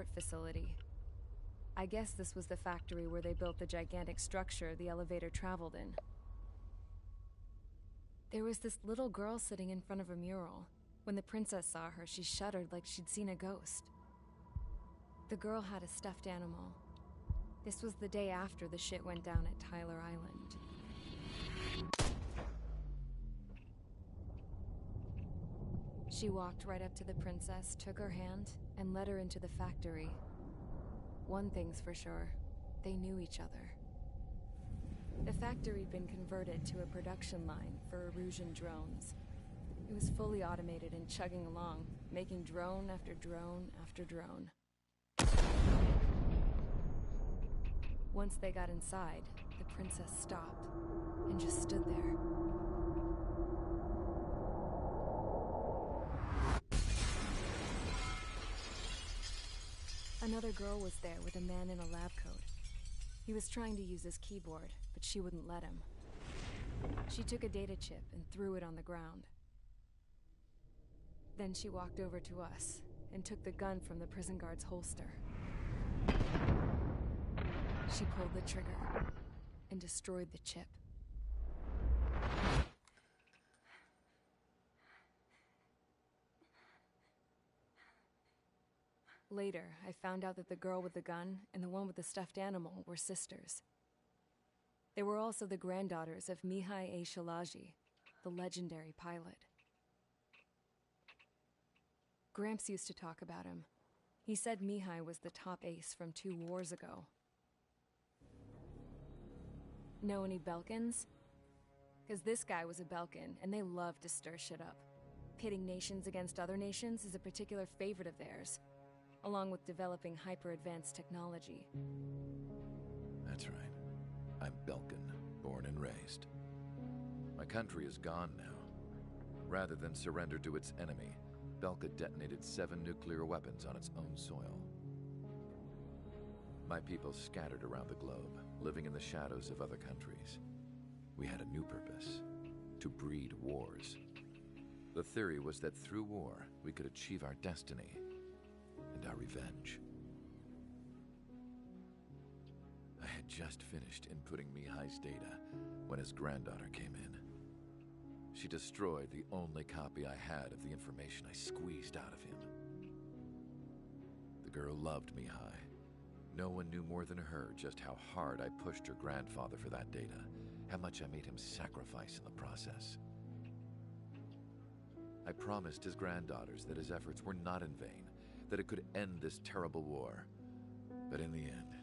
support facility. I guess this was the factory where they built the gigantic structure the elevator traveled in. There was this little girl sitting in front of a mural. When the princess saw her, she shuddered like she'd seen a ghost. The girl had a stuffed animal. This was the day after the shit went down at Tyler Island. She walked right up to the princess, took her hand, and led her into the factory. One thing's for sure, they knew each other. The factory'd been converted to a production line for Erusian drones. It was fully automated and chugging along, making drone after drone after drone. Once they got inside, the princess stopped and just stood there. Another girl was there with a man in a lab coat. He was trying to use his keyboard, but she wouldn't let him. She took a data chip and threw it on the ground. Then she walked over to us and took the gun from the prison guard's holster. She pulled the trigger and destroyed the chip. Later, I found out that the girl with the gun and the one with the stuffed animal were sisters. They were also the granddaughters of Mihai Acecombat, the legendary pilot. Gramps used to talk about him. He said Mihai was the top ace from 2 wars ago. Know any Belkans? Because this guy was a Belkan, and they love to stir shit up. Pitting nations against other nations is a particular favorite of theirs, along with developing hyper-advanced technology. That's right. I'm Belkan, born and raised. My country is gone now. Rather than surrender to its enemy, Belka detonated 7 nuclear weapons on its own soil. My people scattered around the globe, living in the shadows of other countries. We had a new purpose: to breed wars. The theory was that through war, we could achieve our destiny and our revenge. I had just finished inputting Mihai's data when his granddaughter came in. She destroyed the only copy I had of the information I squeezed out of him. The girl loved Mihai. No one knew more than her just how hard I pushed her grandfather for that data, how much I made him sacrifice in the process. I promised his granddaughters that his efforts were not in vain, that it could end this terrible war. But in the end,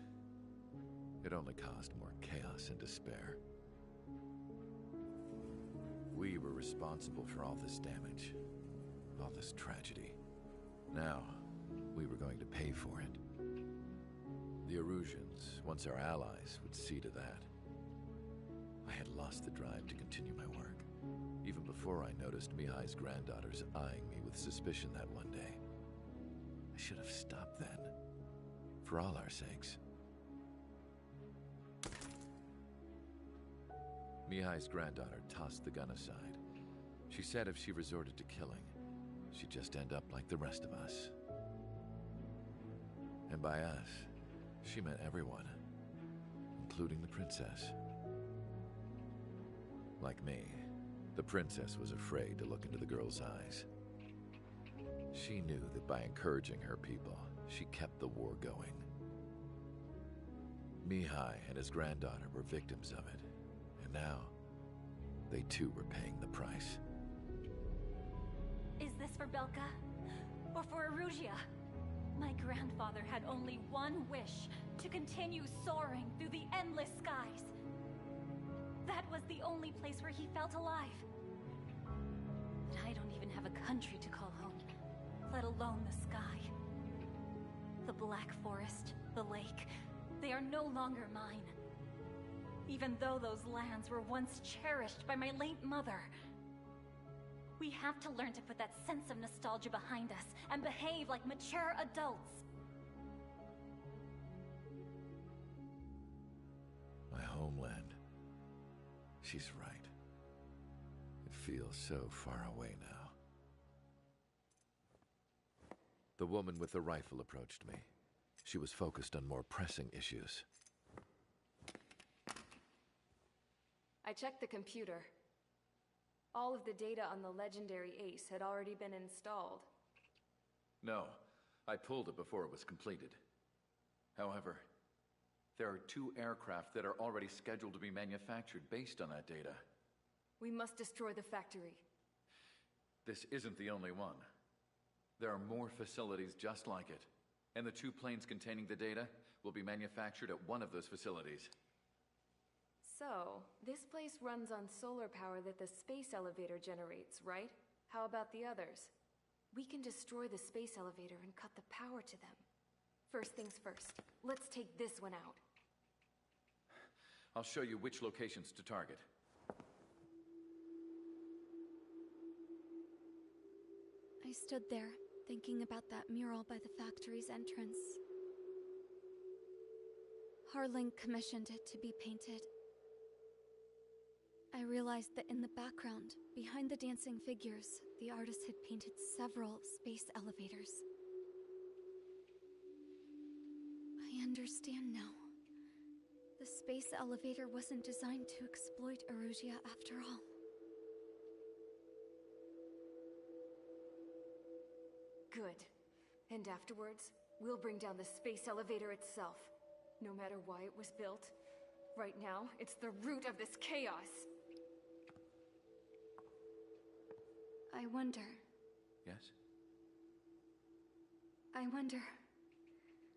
it only caused more chaos and despair. We were responsible for all this damage, all this tragedy. Now, we were going to pay for it. The Erusians, once our allies, would see to that. I had lost the drive to continue my work, even before I noticed Mihai's granddaughters eyeing me with suspicion that one day. I should have stopped then, for all our sakes. Mihai's granddaughter tossed the gun aside. She said if she resorted to killing, she'd just end up like the rest of us. And by us, she meant everyone, including the princess. Like me, the princess was afraid to look into the girl's eyes. She knew that by encouraging her people, she kept the war going. Mihai and his granddaughter were victims of it, and now, they too were paying the price. Is this for Belka? Or for Erusia? My grandfather had only one wish: to continue soaring through the endless skies. That was the only place where he felt alive. But I don't even have a country to call home, let alone the sky. The Black Forest, the lake, they are no longer mine. Even though those lands were once cherished by my late mother. We have to learn to put that sense of nostalgia behind us and behave like mature adults. My homeland. She's right. It feels so far away now. The woman with the rifle approached me. She was focused on more pressing issues. I checked the computer. All of the data on the legendary Ace had already been installed. No, I pulled it before it was completed. However, there are 2 aircraft that are already scheduled to be manufactured based on that data. We must destroy the factory. This isn't the only one. There are more facilities just like it, and the 2 planes containing the data will be manufactured at one of those facilities. So, this place runs on solar power that the space elevator generates, right? How about the others? We can destroy the space elevator and cut the power to them. First things first, let's take this one out. I'll show you which locations to target. I stood there, thinking about that mural by the factory's entrance. Harling commissioned it to be painted. I realized that in the background, behind the dancing figures, the artist had painted several space elevators. I understand now. The space elevator wasn't designed to exploit Erusia after all. Good. And afterwards, we'll bring down the space elevator itself. No matter why it was built, right now, it's the root of this chaos. I wonder. Yes? I wonder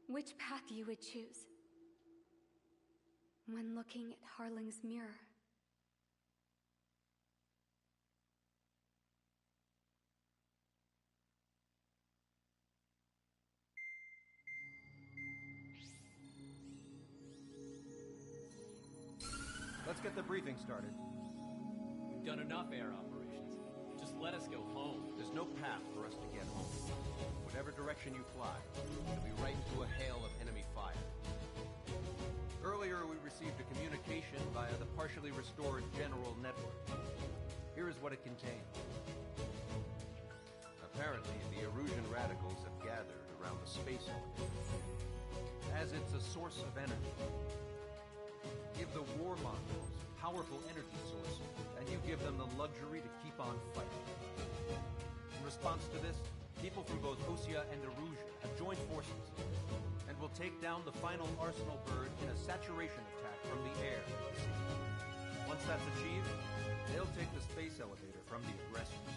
which path you would choose when looking at Harling's mirror. Let's get the briefing started. We've done enough air operations. Just let us go home. There's no path for us to get home. Whatever direction you fly, you'll be right into a hail of enemy fire. Earlier, we received a communication via the partially restored general network. Here is what it contained. Apparently, the Erusian radicals have gathered around the space elevator, as it's a source of energy. Give the warmongers powerful energy source, and you give them the luxury to keep on fighting. In response to this, people from both Osea and Erusia have joined forces, and will take down the final Arsenal bird in a saturation attack from the air. Once that's achieved, they'll take the space elevator from the aggressors.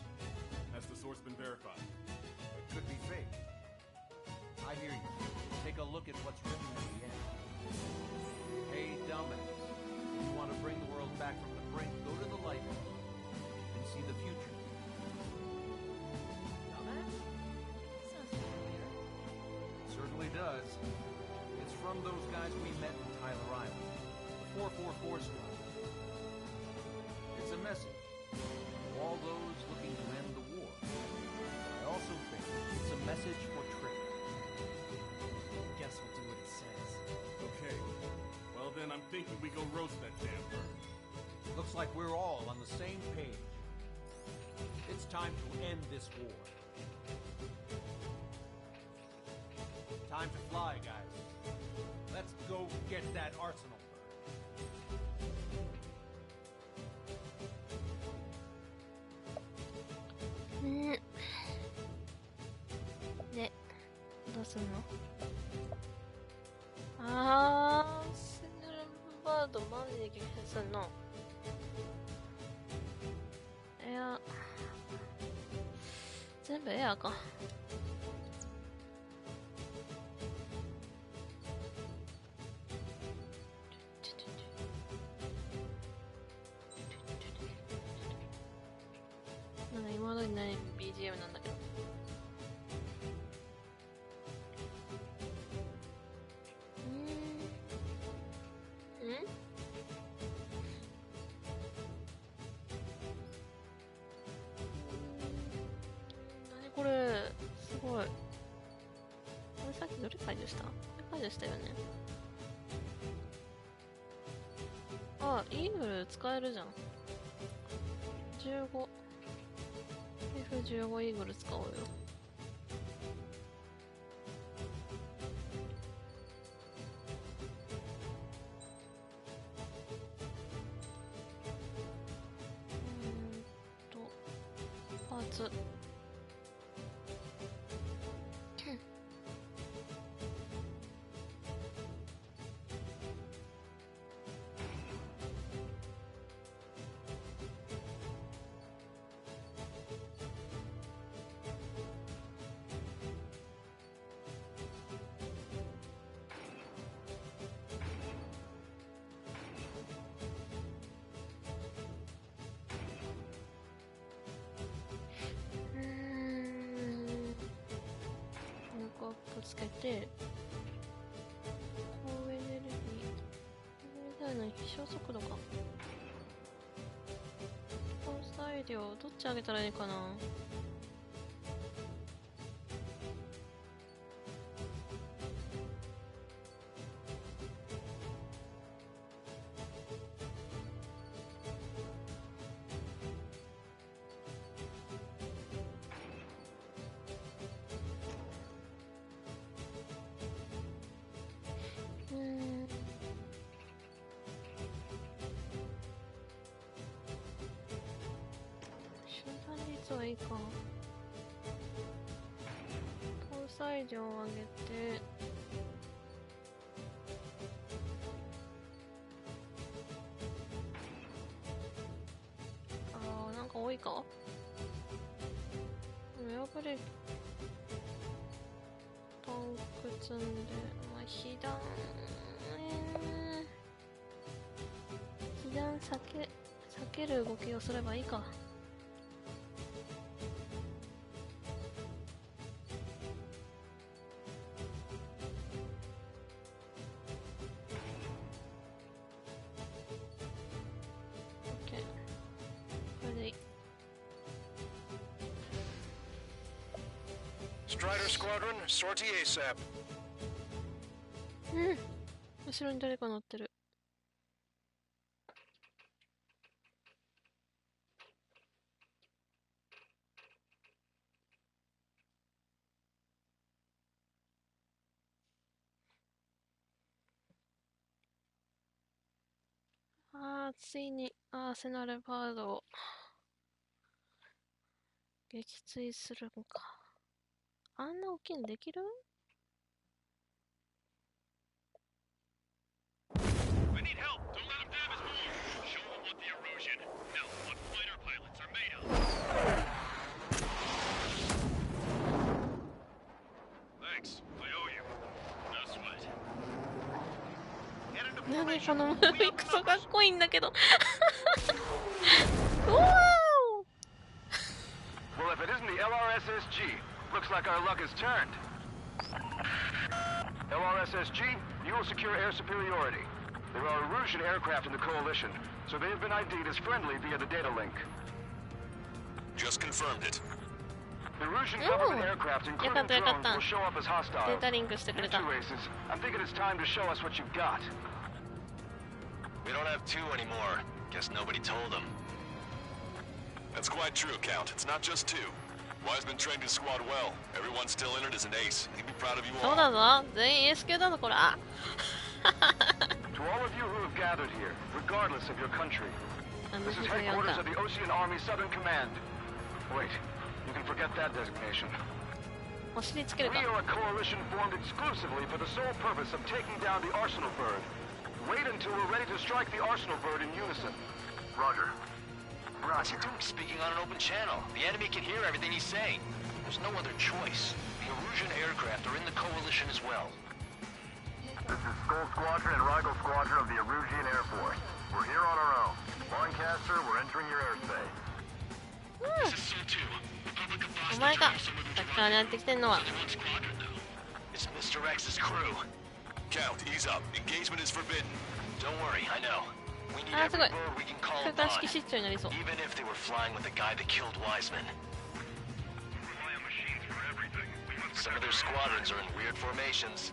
Has the source been verified? It could be fake. I hear you. Take a look at what's written at the end. Hey, dumbass. If you want to bring the world back from the brink, go to the lighthouse and see the future. Dumbass? Sounds familiar. Certainly does. It's from those guys we met in Tyler Island, the 444 squad. It's a message to all those looking to end the war. But I also think it's a message for Trick. Guess we'll do what it says. Okay. Well then, I'm thinking we go roast that damn bird. Looks like we're all on the same page. It's time to end this war. Time to fly, guys. Let's go get that Arsenal bird. で、どうすんの？あー、スヌルバードマジで激変すんの？いや、全部エアか。なんか今までにない BGM なんだけど。何これ、すごい。これさっきどれ解除した？これ解除したよね。あ、イーグル使えるじゃん。15。F15 イーグル使おうよ。パーツ。つけて、高エネルギー、飛翔速度か。搭載量、どっち上げたらいいかな。はいいか。搭載量を上げて、なんか多いか。エアブレーキタンク積んで、被弾避ける動きをすればいいか。Strider Squadron, sortie ASAP. 後ろに誰か乗ってる。ついにアーセナルバードを撃墜するのか。あんな大きいのできる？ I need help. Don't let him damage more. Show him what the erosion. Now, what fighter pilots are made of. Thanks. I owe you. No sweat. 何このムービークソかっこいいんだけど。うわー Well, if it isn't the LRSSG, looks like our luck has turned. LRSSG, you will secure air superiority. There are Erusian aircraft in the Coalition, so they have been ID'd as friendly via the data link. Just confirmed it. The Erusian government aircraft, including drones, will show up as hostile. Data link してくれた。 Two races. I'm thinking it's time to show us what you've got. We don't have two anymore. Guess nobody told them. That's quite true, Count. It's not just two. Wiseman trained his squad well. Everyone still entered as an ace. He'd be proud of you そう all. だぞ。全員エース級だぞ、これ。To all of you who have gathered here, regardless of your country, this is headquarters of the Ocean Army Southern Command. Wait, you can forget that designation. お尻つけるか。 We are a coalition formed exclusively for the sole purpose of taking down the Arsenal Bird. Wait until we're ready to strike the Arsenal Bird in unison. Roger. What's he doing speaking on an open channel? The enemy can hear everything he's saying. There's no other choice. The Erusian aircraft are in the coalition as well. This is Skull Squadron and Rigel Squadron of the Erusian Air Force. We're here on our own. Lancaster, we're entering your airspace. This is SO2. Republic of お前か。さっきからやってきてんのは。 It's Mr. X's crew. Count, ease up. Engagement is forbidden. Don't worry, I know. We need あー、す every ごい。 bird we can call 空間 upon. 式失調になりそう。 Even if they were flying with the guy that killed Wiseman. Some of their squadrons are in weird formations.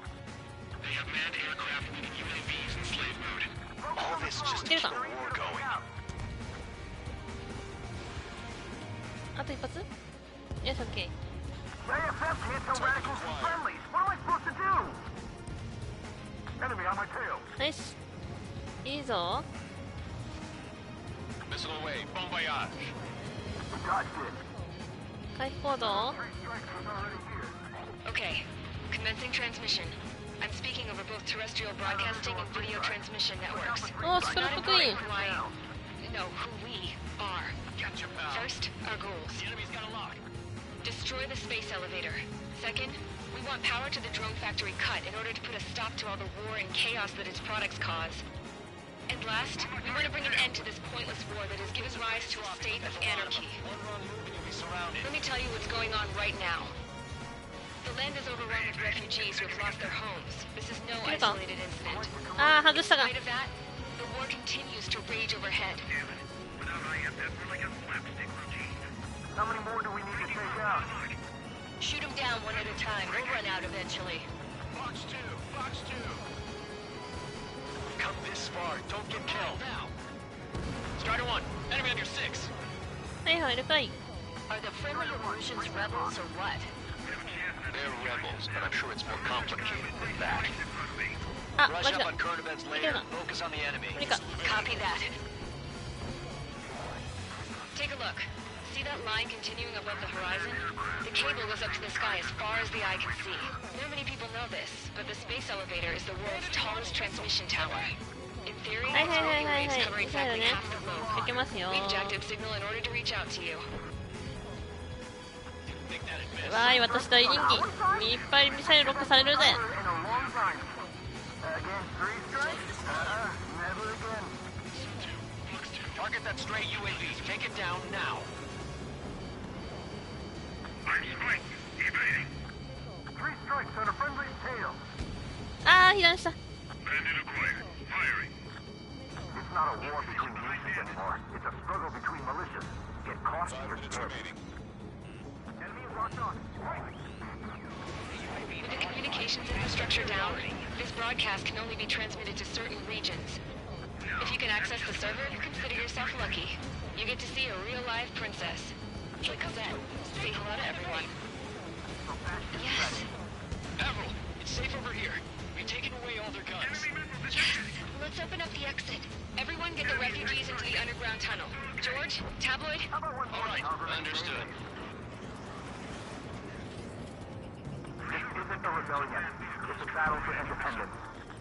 They have manned aircraft with UAVs in slave mode. All this just to keep the war going. あと一発？よし、オッケ AFF can't tell radicals from friendlies. What am I supposed to do? Enemy on my tail. ー。よし。いいぞ。 Missile away. Bon voyage. We dodged it. 回避行動 Okay, commencing transmission. I'm speaking over both terrestrial broadcasting and video transmission networks. Oh, split up the green. No, who we are. First, our goals. The enemy's got a lock. Destroy the space elevator. Second, we want power to the drone factory cut in order to put a stop to all the war and chaos that its products cause. And last, we want to bring an end to this pointless war that has given rise to a state of anarchy. Let me tell you what's going on right now. The land is overrun with refugees who have lost their homes. This is no isolated incident. In spite of that, the war continues to rage overhead. How many more do we need to take out? Shoot them down one at a time. They'll run out eventually. Fox 2! Fox 2! We've come this far. Don't get killed. Now! Strider 1, enemy under 6. Hey, hi, look. Are the friendly Erusians rebels or what? They're rebels, but I'm sure it's more complicated than that. Brush up on current events later. Focus on the enemy. Copy that. Take a look. See that line continuing above the horizon? The cable goes up to the sky as far as the eye can see. Not many people know this, but the space elevator is the world's tallest transmission tower. In theory, its radio waves cover exactly half the globe. We injected signal in order to reach out to you. わーい、私大人気。いっぱいミサイルロックされるぜ。Target that stray UAV. Take it down now. Three strikes on a friendly tail. あー、被弾した。It's not a war between nations anymore. It's a struggle between militias. Get caught and you're dead. Enemy locked on. With the communications infrastructure down, this broadcast can only be transmitted to certain regions. If you can access the server, consider yourself lucky. You get to see a real-life princess. Hey, Cosette, say hello to everyone. Yes. Admiral, it's safe over here. We've taken away all their guns. Yes. Let's open up the exit. Everyone get the refugees into the underground tunnel. George, Tabloid? All right, understood. This isn't a rebellion. It's a battle for independence.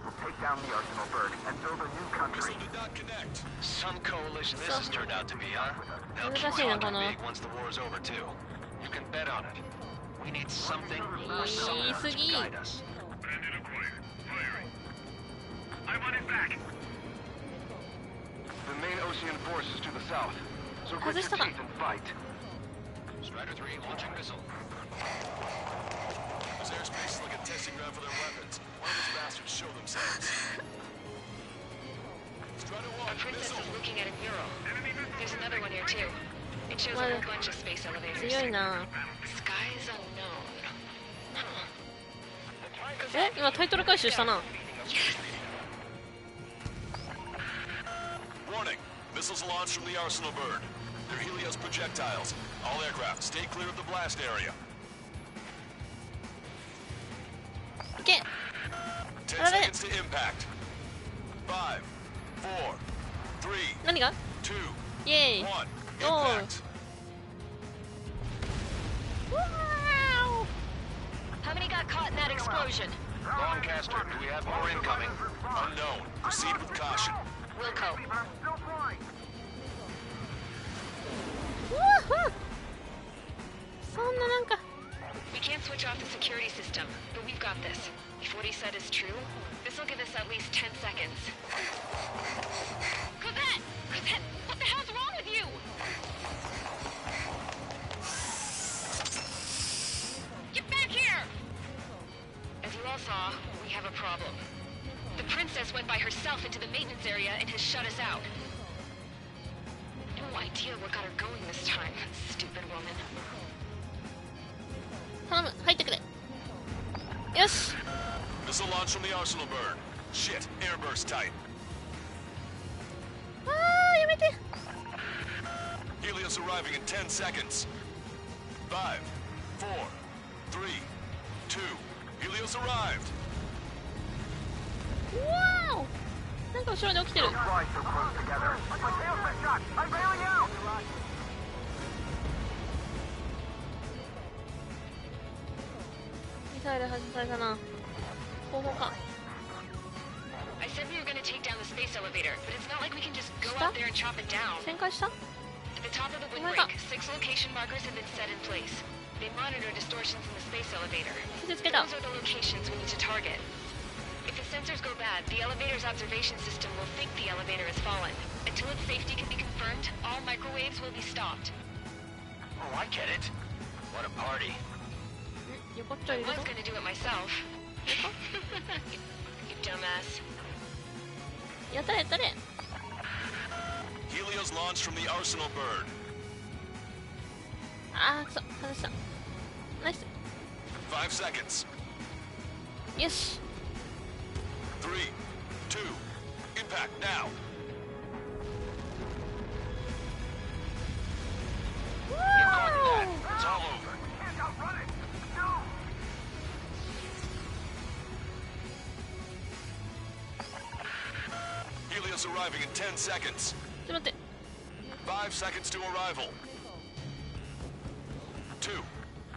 We'll take down the Arsenal Berg and build a new country. Did not connect. Some coalition this has turned out to be, huh? They'll keep talking big once the war's over, too. You can bet on it. We need something or someone to guide us. I want it back. The main Ocean force is to the south, so grit your teeth and fight. Strider 3 launching missile. This airspace is like a testing ground for their weapons. One of those bastards show themselves. A princess is looking at a mural. There's another one here too. It shows a whole bunch of space elevators. Skies unknown. Huh. え、今タイトル回収したな。Warning! Missiles launched from the Arsenal Bird. They're Helios projectiles. All aircraft, stay clear of the blast area. いけ。 10 seconds to impact. 5, 4, 3, 何が 2, イエーイ。 1, お impact. How many got caught in that explosion? Longcaster, do we have more incoming? Unknown. Proceed with caution. Wilco. We can't switch off the security system, but we've got this. If what he said is true, this will give us at least 10 seconds. Cosette! Cosette, what the hell's wrong with you? Get back here! As you all saw, we have a problem. The princess went by herself into the maintenance area and has shut us out. No idea what got her going this time, stupid woman. 頼む、入ってくれ。よし。 Missile launch from the Arsenal Bird. Shit, airburst tight. あー、やめて。 Helios arriving in 10 seconds. 5, 4, 3, 2. Helios arrived. わーお。なんか後ろで起きてる。サイル外されたな。後方か。 I said we were going to take down the space elevator, but it's not like we can just go out there and chop it down. 旋回した？ At the top of the windbreak, 6 location markers have been set in place. They monitor distortions in the space elevator. Those are the locations we need to target. If the sensors go bad, the elevator's observation system will think the elevator has fallen. Until its safety can be confirmed, all microwaves will be stopped. Oh, I get it. What a party. I was going to do it myself. You dumbass. やったれやったれ。 Helios launched from the Arsenal bird. あーくそ外した。ナイス。 5 seconds. よし。 3, 2, impact now. You caught that. It's all over. Helios arriving in 10 seconds. ちょっと待って。 5 seconds to arrival. 2,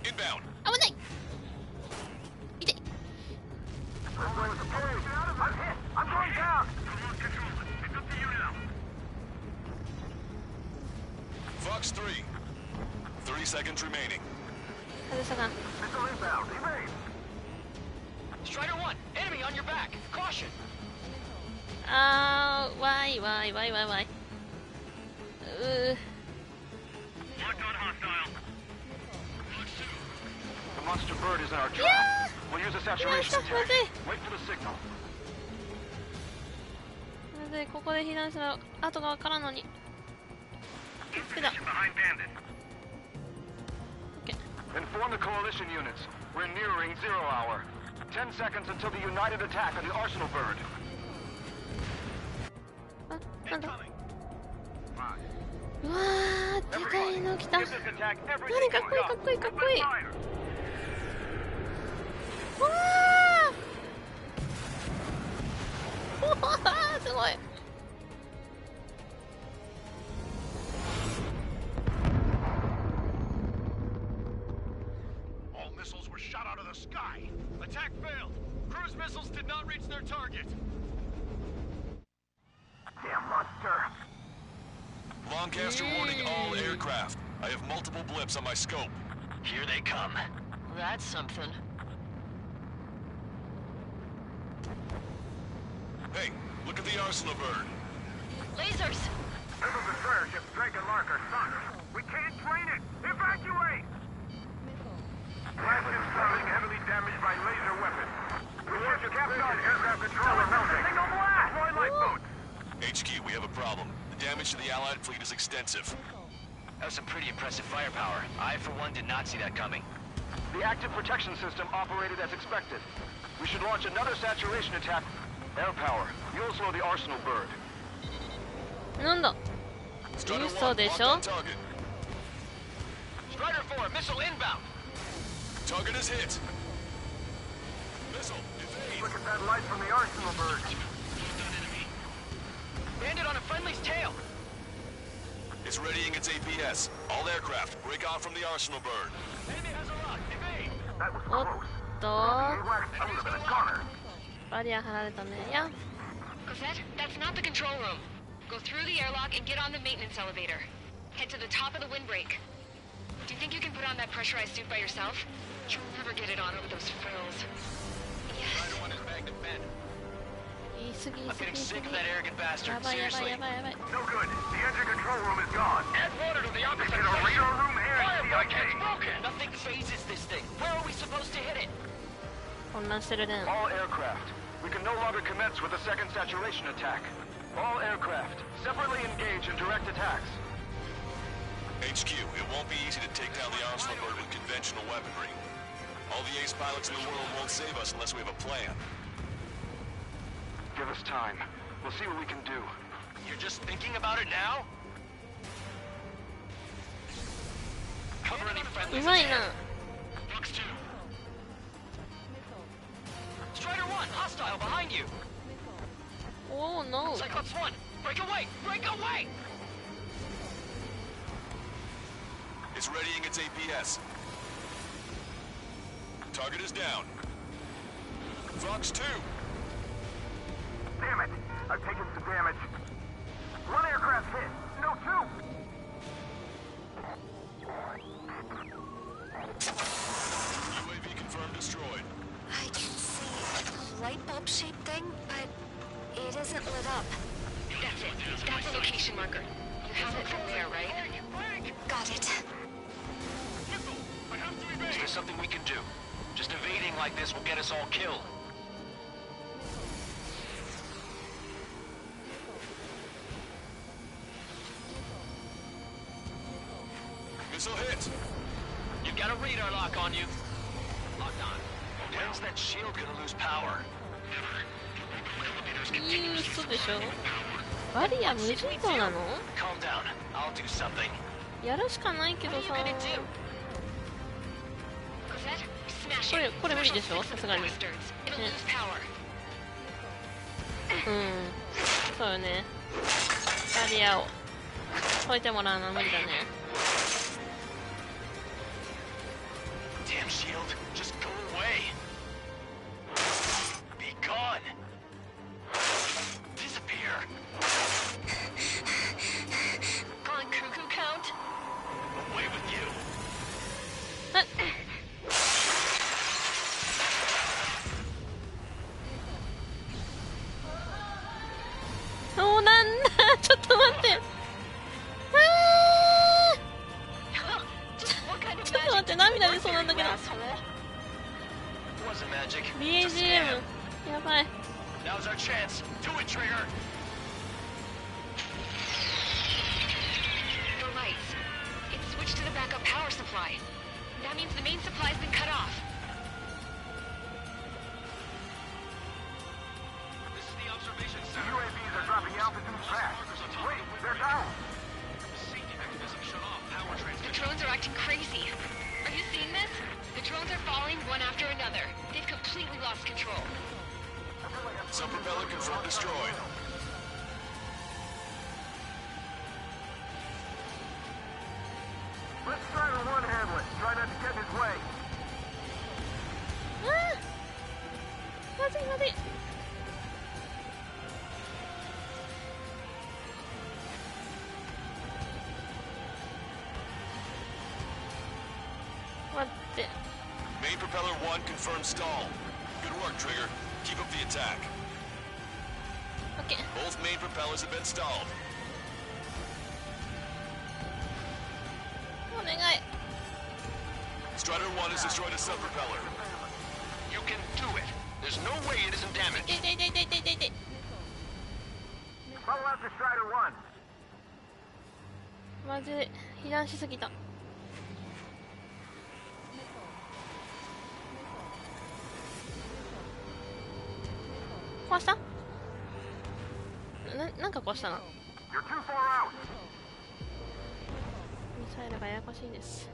inbound. 危ない。痛い。 I'm going down! Control. It's up to you now. Fox 3. 30 seconds remaining. 外したか。 Missile inbound. Evade. Strider 1, enemy on your back. Caution. あー、わいわいわいわいわい。Locked on hostile. The monster bird is in our trap. We'll use a saturation attack. Wait for the signal. なぜここで避難したら後がわからんのに。好きだ。 Inform the coalition units. We're nearing 0 hour. 10 seconds until the united attack on the Arsenal bird. あ、なんだ。うわー、でかいの来た。何かっこいいかっこいいかっこいい。うわー。うわー、すごい。All missiles were shot out of the sky. Attack failed. Cruise missiles did not reach their target. Damn monster. Longcaster warning all aircraft. I have multiple blips on my scope. Here they come. That's something. Hey, look at the Arsenal bird. Lasers! Middle destroyer ship Drake and Lark are sunk. We can't train it. Evacuate! Flagship Starling heavily damaged by laser weapons. The ship's capsized aircraft controller melting. Signal blast! Deploy lifeboats. HQ, we have a problem. The damage to the Allied fleet is extensive. That was some pretty impressive firepower. I, for one, did not see that coming. The active protection system operated as expected. We should launch another saturation attack. Air power. You'll slow the Arsenal bird. なんだ。嘘でしょ。 Strider 4, missile inbound. Target is hit. Missile, evade. Look at that light from the Arsenal bird. Landed on a friendly's tail. It's readying its APS. All aircraft, break off from the Arsenal bird. Enemy has a lock. Evade. That was おっ close. と。 I would have been a goner. バリア張られたね。いや。 Cosette, that's not the control room. Go through the airlock and get on the maintenance elevator. Head to the top of the windbreak. Do you think you can put on that pressurized suit by yourself? You'll never get it on over those frills. Yes. Strider 1 is bagged and bent. 言い過ぎ言い I'm 過ぎ getting 言い sick 過 of ぎ。 that arrogant や bastard. ばいやばい Seriously. やばいやばい。 No good. The engine control room is gone. Add water to the opposite Get a radar room here and Firefly can's CIK. broken. Nothing phases this thing. Where are we supposed to hit it? 混乱してるね。 All aircraft. We can no longer commence with a second saturation attack. All aircraft, separately engage in direct attacks. HQ, it won't be easy to take down the Arsenal bird with conventional weaponry. All the ace pilots in the world won't save us unless we have a plan. Give us time. We'll see what we can do. You're just thinking about it now? Cover any う friendlies. まいな。 Fox 2. Strider 1, hostile behind you. Oh no. Cyclops 1, break away! Break away! It's readying its APS. Target is down. Fox 2. Damn it! I've taken some damage. One aircraft hit. No, two. UAV confirmed destroyed. I can see a light bulb-shaped thing, but it isn't lit up. That's it. That's a location marker. You have it from there, right? Got it. Is there something we can do? Just evading like this will get us all killed. Missile hit. You've got a radar lock on you. Locked on. When's that shield gonna lose power? 嘘でしょ。バリア無人島なの？ Calm down. I'll do something. やるしかないけどさ。これ無理でしょ、さすがに。ね。うん。そうよね。バリアを解いてもらうのは無理だね。Damn shield, just go away. Be gone. Disappear. On cuckoo count? Away with you. そうなんだ。ちょっと待って。ちょっと待って、涙出そうなんだけど。BGM やばい。 Now's our chance. Do it, Trigger. The lights. It's switched to the backup power supply. That means the main supply's been cut off. This is the observation center. UAVs are dropping altitude fast. Wait, they're down. The safety mechanism shut off power transmission. The drones are acting crazy. Are you seeing this? The drones are falling one after another. They've completely lost control. Some propeller confirmed destroyed. Let's try to one-handle it. Try not to get in his way. まずいまずい。待って。 Main propeller 1 confirmed stall. Good work, Trigger. Keep up the attack. Okay. Both main propellers have been stalled. お願い。 Strider 1 has destroyed a sub-propeller. You can do it. There's no way it isn't damaged. 痛い痛い痛い痛い痛い痛い。 Follow after Strider 1. まずい。被弾しすぎた。壊した？なんか壊したな。You're too far out. ミサイルがややこしいです。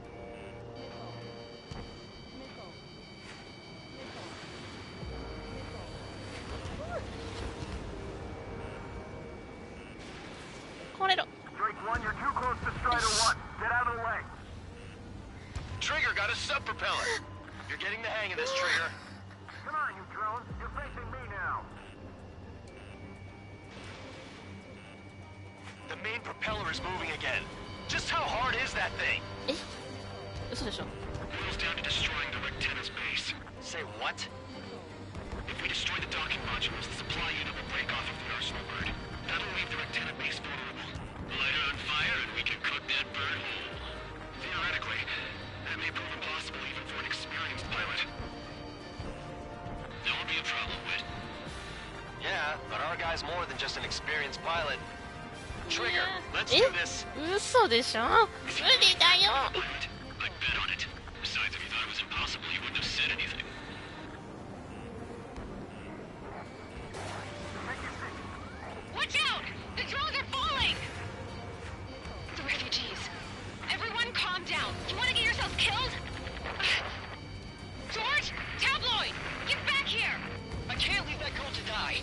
壊れろ。 Drake 1, you're too close to Strider 1. Get out of the way. Trigger got a sub-propeller. You're getting the hang of this, Trigger. Come on, you drones. You're facing me now. The main propeller is moving again. Just how hard is that thing? え？嘘でしょ。 Boils down to destroying the Rectenna's base. Say what? If we destroy the docking modules, the supply unit will break off of the arsenal bird. That'll leave the Rectenna base vulnerable. Light it on fire and we can cook that bird whole. Theoretically, that may prove impossible even for an experienced pilot. That won't be a problem, Whit. Yeah, but our guy's more than just an experienced pilot. Trigger, let's do this. 嘘でしょ。無理だよ。 I'd bet on it. Besides, if you thought it was impossible, you wouldn't have said anything. Watch out! The drones are falling! The refugees. Everyone calm down. You want to get yourselves killed? George! Tabloid! Get back here! I can't leave that girl to die.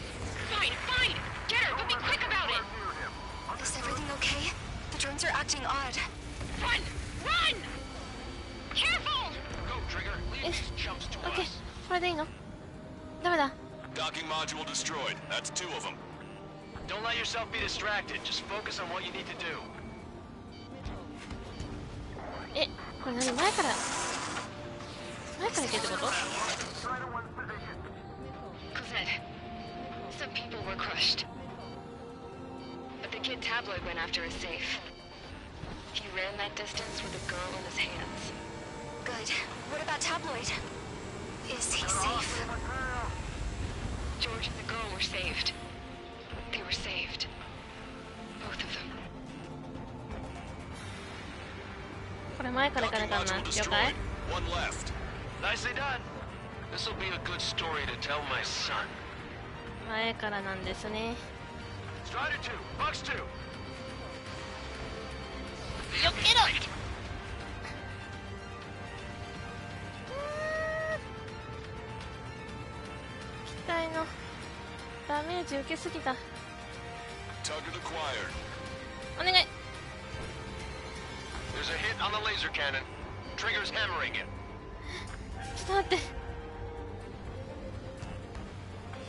Fine, fine! Get her, but be quick about it! Is everything okay? The drones are acting odd. Run! Run! Careful! Go, Trigger. Leave these chumps to OK。us. これでいいの？ダメだ。 Docking module destroyed. That's 2 of them. Don't let yourself be distracted. Just focus on what you need to do. え、これ何？前から行けってこと？ Cosette, some people were crushed. But the kid Tabloid went after a safe. He ran that distance with a girl in his hands. Good. What about Tabloid? Is he safe? George and the girl were saved. They were saved. Both of them. これ前から行かなきゃな。了解？ One left. Nicely done. This'll be a good story to tell my son. 前からなんですね。 Strider 2, Fox 2. よけろ。機体のダメージ受けすぎた。 Target acquired. お願い。 There's a hit on the laser cannon. Trigger's hammering it. ちょっと待って。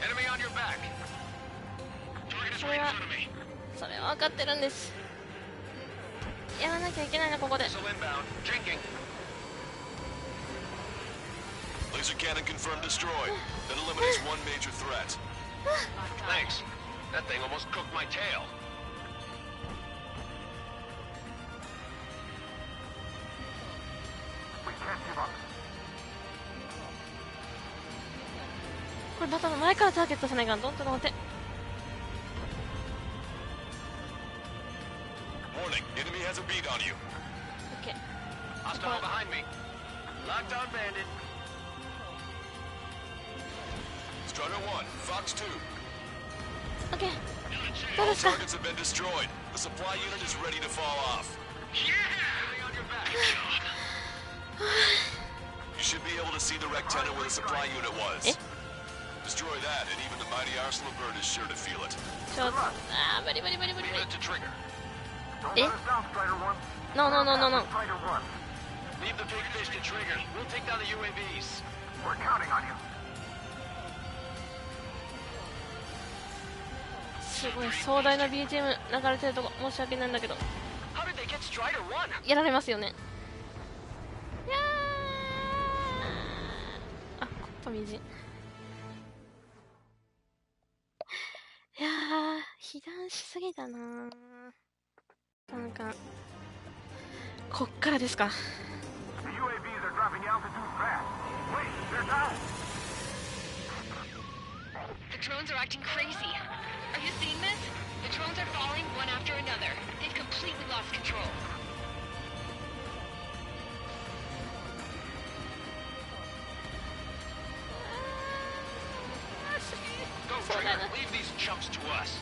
Enemy on your back. Target is right in front of me. それは分かってるんです。やらなきゃいけないな、ここで。 Missile inbound. Jinking. Laser cannon confirmed destroyed. That eliminates one major threat. Thanks. That thing almost cooked my tail. これまた前からターゲットさないかん。どんどん待って。 Warning, enemy has a beat on you. OK。 Hostile behind me. Locked on bandit. Strider 1, Fox 2. OK。どうですか？ Targets have been destroyed. The supply unit is ready to fall off. Yeah! On your back. You should be able to see the rectangle where the supply unit was. Destroy that, and even the mighty arsenal bird is sure to feel it. ちょっと、あー、無理無理無理無理無理。 Leave it to trigger. え？ No no no no no. Leave the big fish to trigger. We'll take down the UAVs. We're counting on you. すごい壮大な BGM 流れてるとこ申し訳ないんだけど。 How did they get Strider 1? やられますよね。いやー、あ、コッパみじん。いやー、被弾しすぎだなー。なんかこっからですか。 The UAVs are dropping altitude fast. Wait, they're down. The drones are acting crazy. Are you seeing this? The drones are falling one after another. They've completely lost control. Go, Trigger. Leave these chumps to us.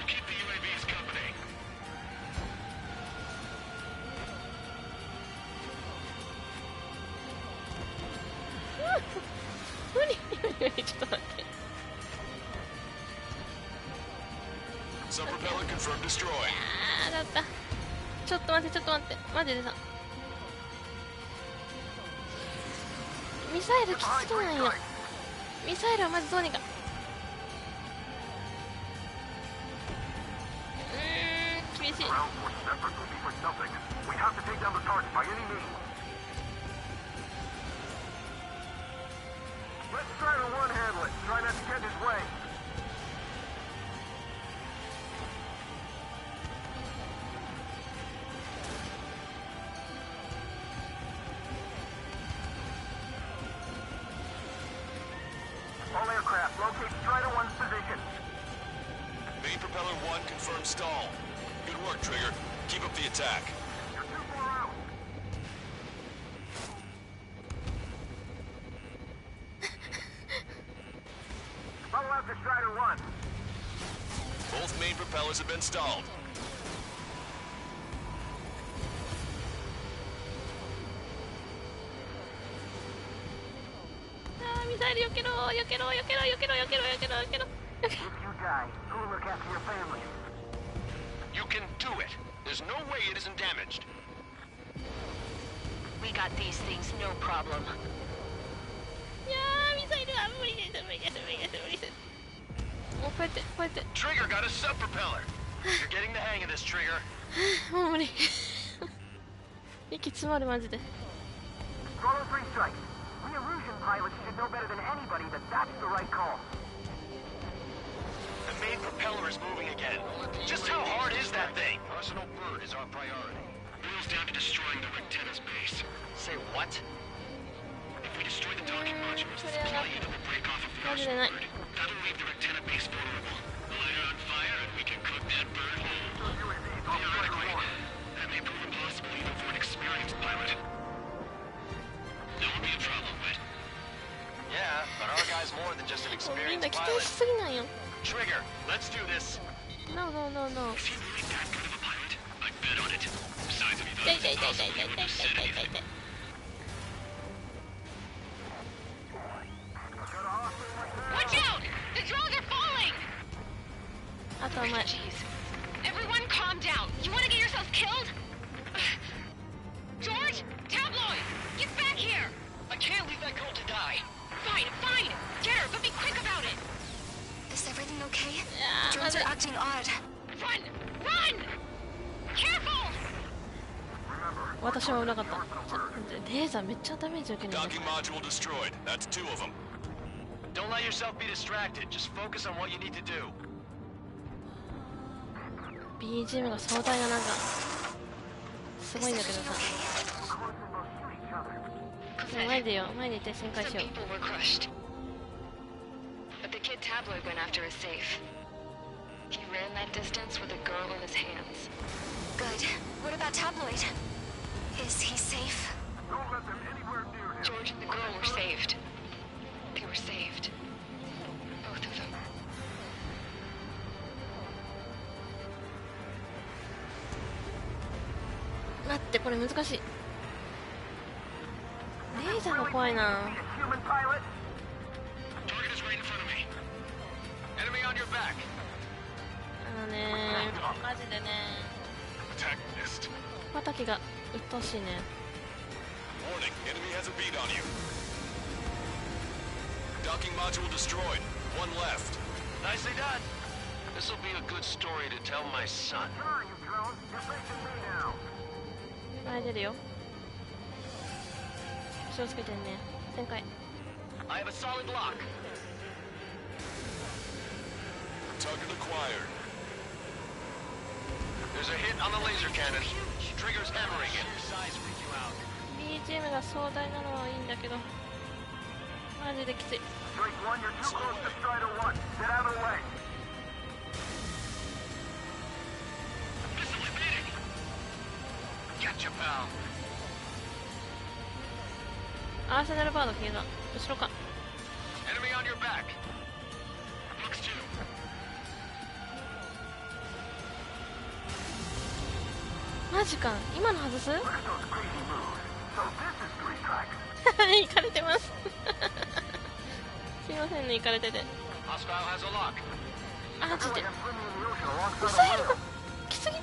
Keep the UAVs company. 無理無理無理、ちょっと待って。 Some propeller confirmed destroyed. あー、だった。ちょっと待ってちょっと待って、マジでさ。ミサイルきつくないよ。ミサイルはまずどうにか。厳しい。 We have to take down the target by any means. Let Strider 1 handle it. Try not to get in his way. All aircraft, locate Strider 1's position. Main propeller 1 confirmed stall. Good work, Trigger. Keep up the attack. You're too far out. Follow after Strider 1. Both main propellers have been stalled. あー、ミサイルよけろよけろよけろよけろよけろよけろよけろ。 If you die, who will look after your family? You can do it. There's no way it isn't damaged. We got these things, no problem. いやー、ミサイルは無理です、無理です、無理です、無理です。もうこうやって、こうやって。Trigger got a sub propeller. You're getting the hang of this, Trigger. もう無理。息詰まるマジで。Swallow 3 strikes. We Erusian pilots should know better than anybody that that's the right call. The main propeller is moving again. Just how hard is that thing? Arsenal Bird is our priority. Boils down to destroying the Rectena's base. Say what? If we destroy the docking modules, the supply unit will break off of the Arsenal Bird. That'll leave the Rectena base vulnerable. Light it on fire and we can cook that bird whole. Theoretically, that may prove impossible even for an experienced pilot. That would be a problem, but... Yeah, but our guy's more than just an experienced pilot. Trigger, let's do this. No, no, no, no. Is he really that good of a pilot? I bet on it. Besides, if he thought it was possible, he wouldn't have said anything. Watch out! The drones are falling! Jeez. Everyone calm down. You want to get yourselves killed? George? Tabloid! Get back here! I can't leave that girl to die. Fine, fine. Get her, but be quick about it. Is everything okay? The drones are acting odd. Run! Run! Careful! 私は危なかった。レーザーめっちゃダメージ受けるんだ。 Docking module destroyed. That's 2 of them. Don't let yourself be distracted. Just focus on what you need to do. BGM が壮大ななんかすごいんだけどさ。前でよ、前でいて旋回しよう。 But the kid Tabloid went after his safe. He ran that distance with a girl in his hands. Good. What about Tabloid? Is he safe? George and the girl were saved. They were saved. Both of them. 待って、これ難しい。レーザーが怖いな。 Target is right in front of me. Enemy on your back. マジでね。 Attack missed. 叩きが鬱陶しいね。 Warning, enemy has a beat on you. Docking module destroyed. 1 left. Nicely done. This'll be a good story to tell my son. 前出るよ。気をつけてね。旋回。 I have a solid lock. Target acquired. There's a hit on the laser cannon. Trigger's hammering it. BGM が壮大なのはいいんだけど、マジできつい。 Gotcha, pal. アーセナルバード消えた。後ろか。 Enemy on your back. Box 2. マジか。今の外す？行かれてます。すいませんね、行かれてて。あ、マジで。ミサイルが来すぎ。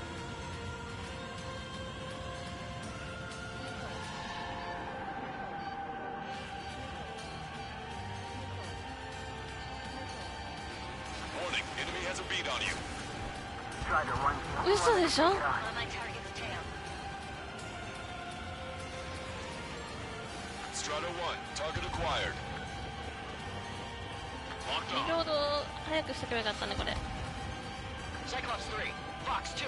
嘘でしょ？ Strata 1, target acquired. リロード早くしとけばよかったね、これ。 Cyclops 3, Fox 2.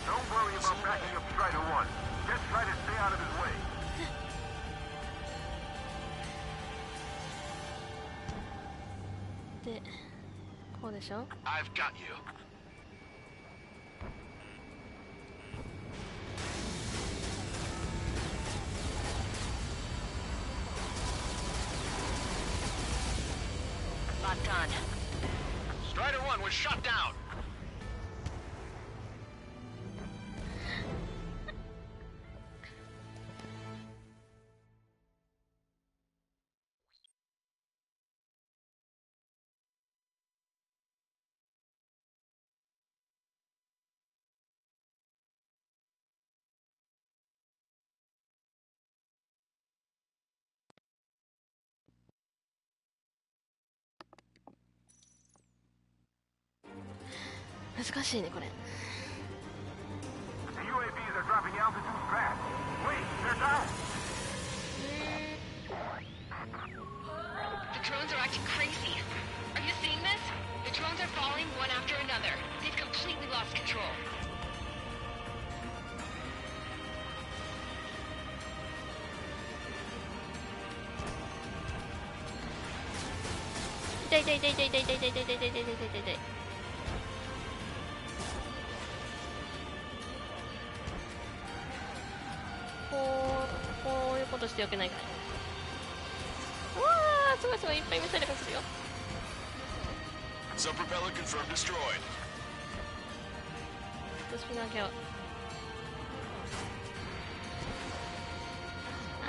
Don't worry about backing up Strider 1. Just try to stay out of his way. で、こうでしょ？ I've got you. Not done. Strider 1 was shot down. 難しいねこれ。 The UAVs are dropping altitude fast. Wait, they're down. The drones are acting crazy. Are you seeing this? The drones are falling one after another. They've completely lost control. 痛い痛い痛い痛い痛い痛い痛い痛い痛い痛い痛い痛い痛い。こういうことしてよけないから。うわー、すごいすごい、いっぱいミサイルがするよ。 Sub-propeller confirmed destroyed. スピナーけを。は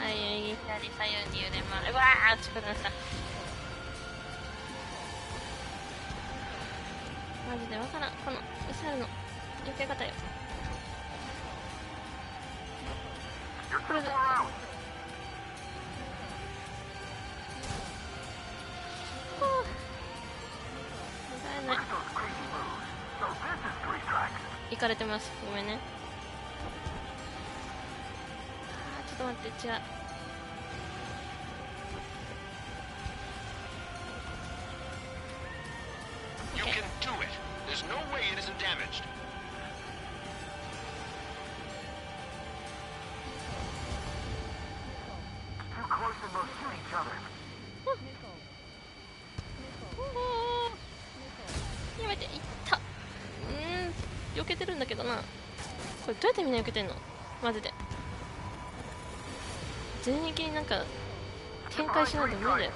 い、右左左右に揺れます。うわー、ちょっと待って。マジでわからん、このミサイルの避け方よ。これで。 行かれてます。ごめんね。あー、ちょっと待って、違う。You can do it. There's no way it isn't damaged. Too close and they'll shoot each other. やめて、いった。避けてるんだけどな。これどうやってみんな避けてんのマジで。全域になんか展開しないと無理だよ。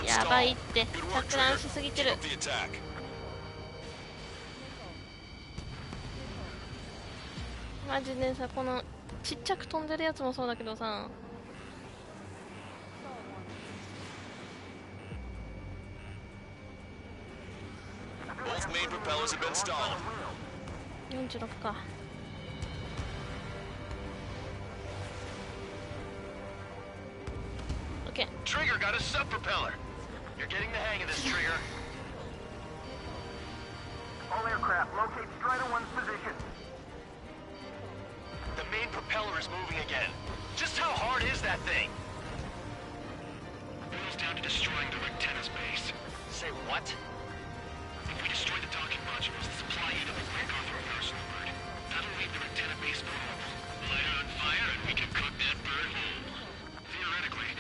やばいって、錯乱しすぎてる。マジでさ、このちっちゃく飛んでるやつもそうだけどさ、46か。OK。 Trigger got a sub-propeller. You're getting the hang of this, Trigger. All aircraft, locate Strider 1's position. The main propeller is moving again. Just how hard is that thing? Boils down to destroying the Rectenna's base. Say what? If we destroy the docking modules, the supply unit will break off from Arsenal bird. That'll leave the Rectenna base vulnerable. Light it on fire and we can cook that bird whole. Theoretically,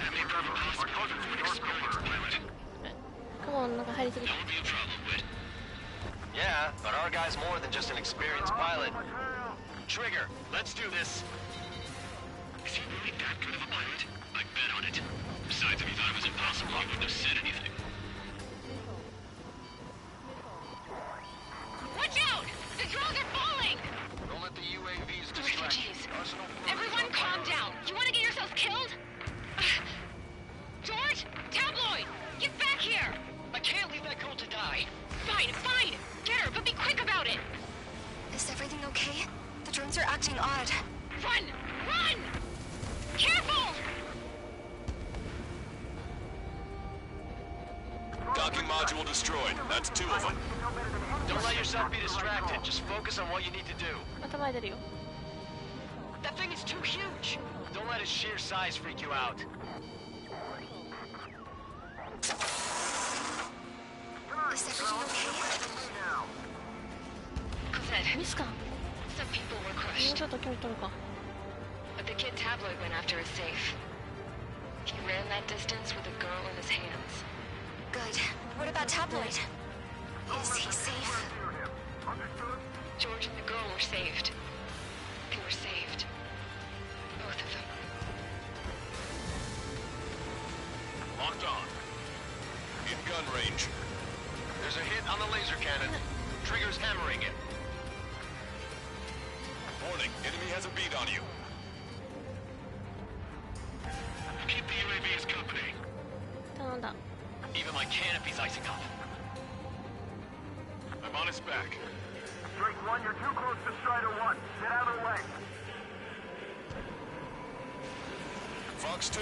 that may prove impossible even for an experienced pilot. Come on, like a hidey thing. That would be a problem, Whit. Yeah, but our guy's more than just an experienced pilot. Trigger, let's do this. Is he really that good of a pilot? I'd bet on it. Besides, if he thought it was impossible, he wouldn't have said anything. Watch out! The drones are falling! Don't let the UAVs The distract you. refugees. Everyone calm down. You want to get yourselves killed? George? Tabloid! Get back here! I can't leave that girl to die. Fine, fine! Get her, but be quick about it! Is everything okay? The drones are acting odd. Run! Run! Careful! Docking module destroyed. That's 2 of them. Don't let yourself be distracted. Just focus on what you need to do. That thing is too huge. Don't let its sheer size freak you out. Is everything okay? Cosette, some people were crushed. But the kid Tabloid went after a safe. He ran that distance with a girl in his hands. Good. What about Tabloid? Is he safe? George and the girl were saved. They were saved. Both of them. Locked on. In gun range. There's a hit on the laser cannon. Trigger's hammering it. Warning, enemy has a bead on you. Keep the UAVs company. Even my canopy's icing up. I'm on its back. Drake 1, you're too close to Strider 1. Get out of the way. Fox 2.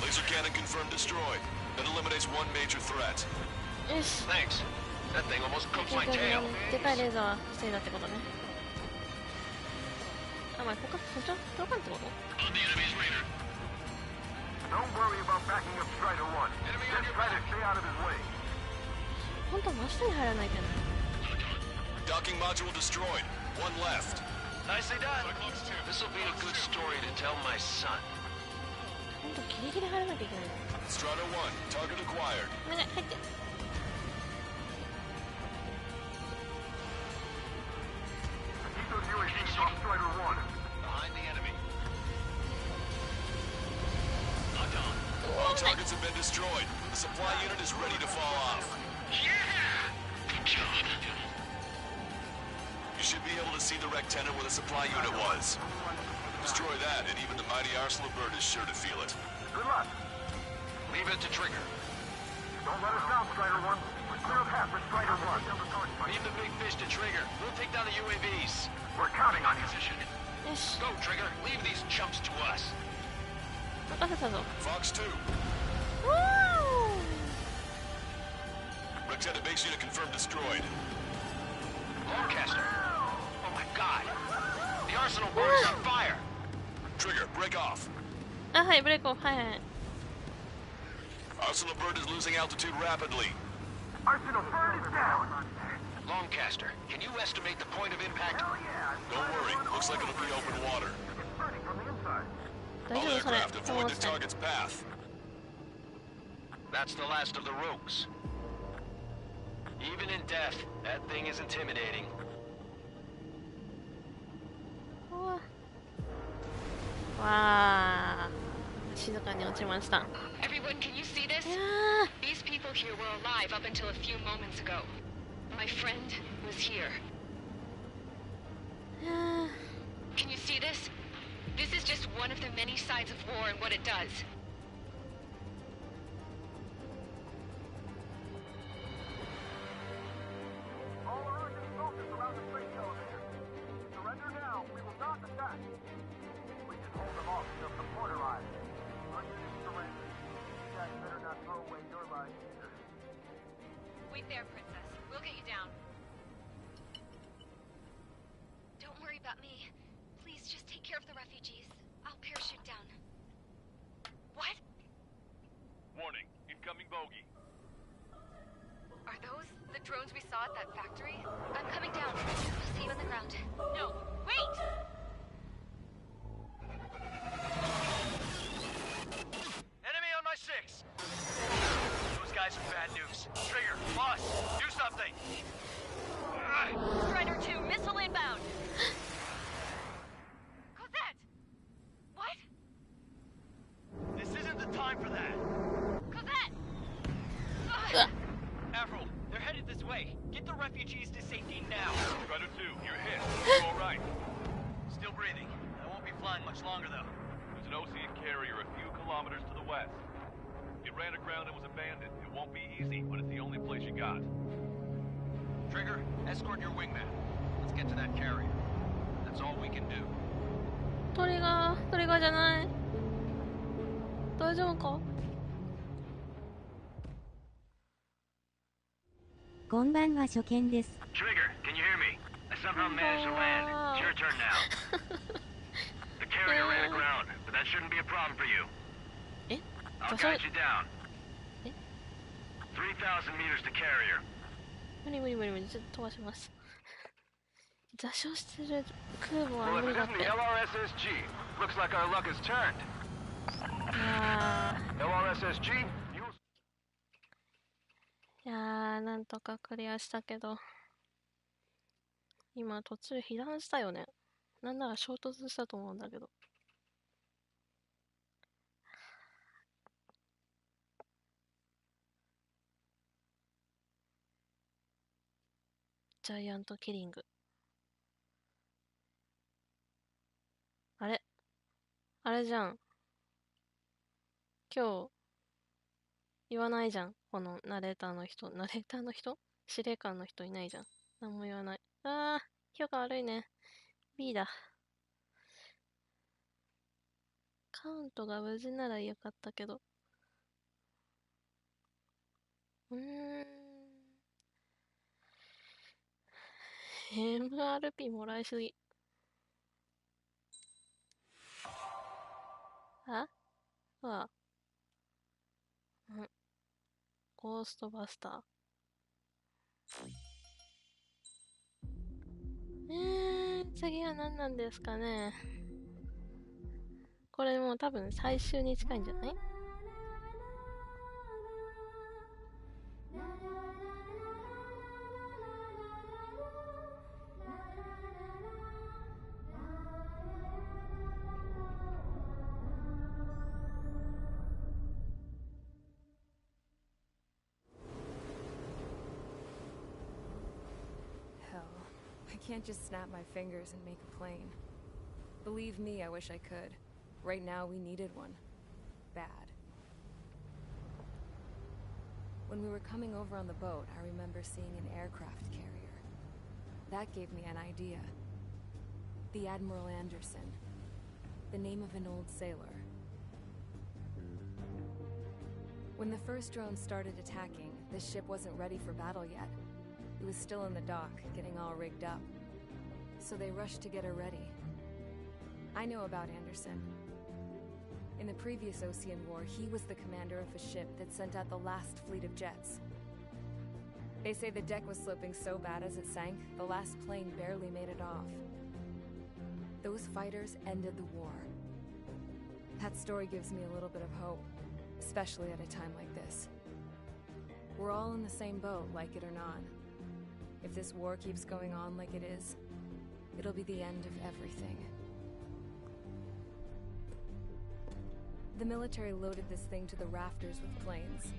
Laser cannon confirmed destroyed. That eliminates one major threat. Thanks. That thing almost cooked my tail. でかいレーザーは防いだってことね。あ、まあ、他ってこと？ On the enemy's radar. Don't worry about backing up Strider 1. Just try to stay out of his way. 本当真下に入らないけど。Docking module destroyed. One left. Nicely done. This'll be a good story to tell my son. 本当ギリギリ入らなきゃいけないの。Strider 1, target acquired. お願い、入って。Keep those UAVs off Strider 1. Behind the enemy. All targets have been destroyed. The supply unit is ready to fall off. Yeah! Good job. You should be able to see the wrecked tenet where the supply unit was. Destroy that, and even the mighty Arsenal bird is sure to feel it. Good luck. Leave it to Trigger. Don't let us down, Strider 1. We're clear of path for Strider 1. Leave the big fish to Trigger. We'll take down the UAVs. We're counting on you. Go, Trigger. Leave these chumps to us. 任せたぞ。 Fox 2. Wrecked tenet base unit confirmed destroyed. Lancaster. Oh my god. The Arsenal board is on fire. Trigger, break off. あ、はい、ブレイクオフ。はいはい。Arsenal bird is losing altitude rapidly. Arsenal bird is down. Lancaster, can you estimate the point of impact? Don't worry, looks like it'll be open water. It's burning from the inside. All aircraft avoid the target's path. That's the last of the rogues. Even in death, that thing is intimidating. わあ、静かに落ちました。 Everyone, can you see this? These people here were alive up until a few moments ago. My friend was here. Can you see this? This is just one of the many sides of war and what it does. All Erusian soldiers around the space elevator. Surrender now. We will not attack. We can hold them off until support arrives. Our units surrender. You guys better not throw away your lives either. Wait there, Princess. We'll get you down. Don't worry about me. Please just take care of the refugees. I'll parachute down. What? Warning, incoming bogey. Are those the drones we saw at that factory? I'm coming down. I'll see you on the ground. No, wait! Enemy on my 6. Those guys are bad news. Trigger, boss, do something. Strider 2, missile inbound! Cosette! What? This isn't the time for that. Cosette! Avril, they're headed this way. Get the refugees to safety now. Strider 2, you're hit. You all right? Still breathing. I won't be flying much longer, though. There's an ocean carrier a few kilometers to the west. It ran aground and was abandoned. It won't be easy, but it's the only place you got. Trigger, escort your wingman. Let's get to that carrier. That's all we can do. トリガーじゃない。大丈夫か？こんばんは、初見です。 Trigger, can you hear me? I somehow managed to land. It's your turn now. The carrier ran aground, but that shouldn't be a problem for you. I'll guide you down. 3,000 meters to carrier. 無理、ちょっと飛ばします。座礁してる空母は Well, 無 if 理 it だっ isn't て。 the LRSSG, looks like our luck has turned. あ LRSSG, you... ー、いやー、なんとかクリアしたけど、今途中被弾したよね。なんなら衝突したと思うんだけど。ジャイアントキリング。あれじゃん。今日、言わないじゃん。このナレーターの人。ナレーターの人司令官の人いないじゃん。何も言わない。あー、評価悪いね。B だ。カウントが無事ならよかったけど。MRP もらいすぎ。あは、ゴーストバスター。次は何なんですかね。これもう多分最終に近いんじゃない？I can't just snap my fingers and make a plane. Believe me, I wish I could. Right now, we needed one. Bad. When we were coming over on the boat, I remember seeing an aircraft carrier. That gave me an idea. The Admiral Anderson. The name of an old sailor. When the first drone started attacking, the ship wasn't ready for battle yet. It was still in the dock, getting all rigged up. So they rushed to get her ready. I know about Anderson. In the previous Ocean War, he was the commander of a ship that sent out the last fleet of jets. They say the deck was sloping so bad as it sank, the last plane barely made it off. Those fighters ended the war. That story gives me a little bit of hope, especially at a time like this. We're all in the same boat, like it or not. If this war keeps going on like it is, it'll be the end of everything. The military loaded this thing to the rafters with planes.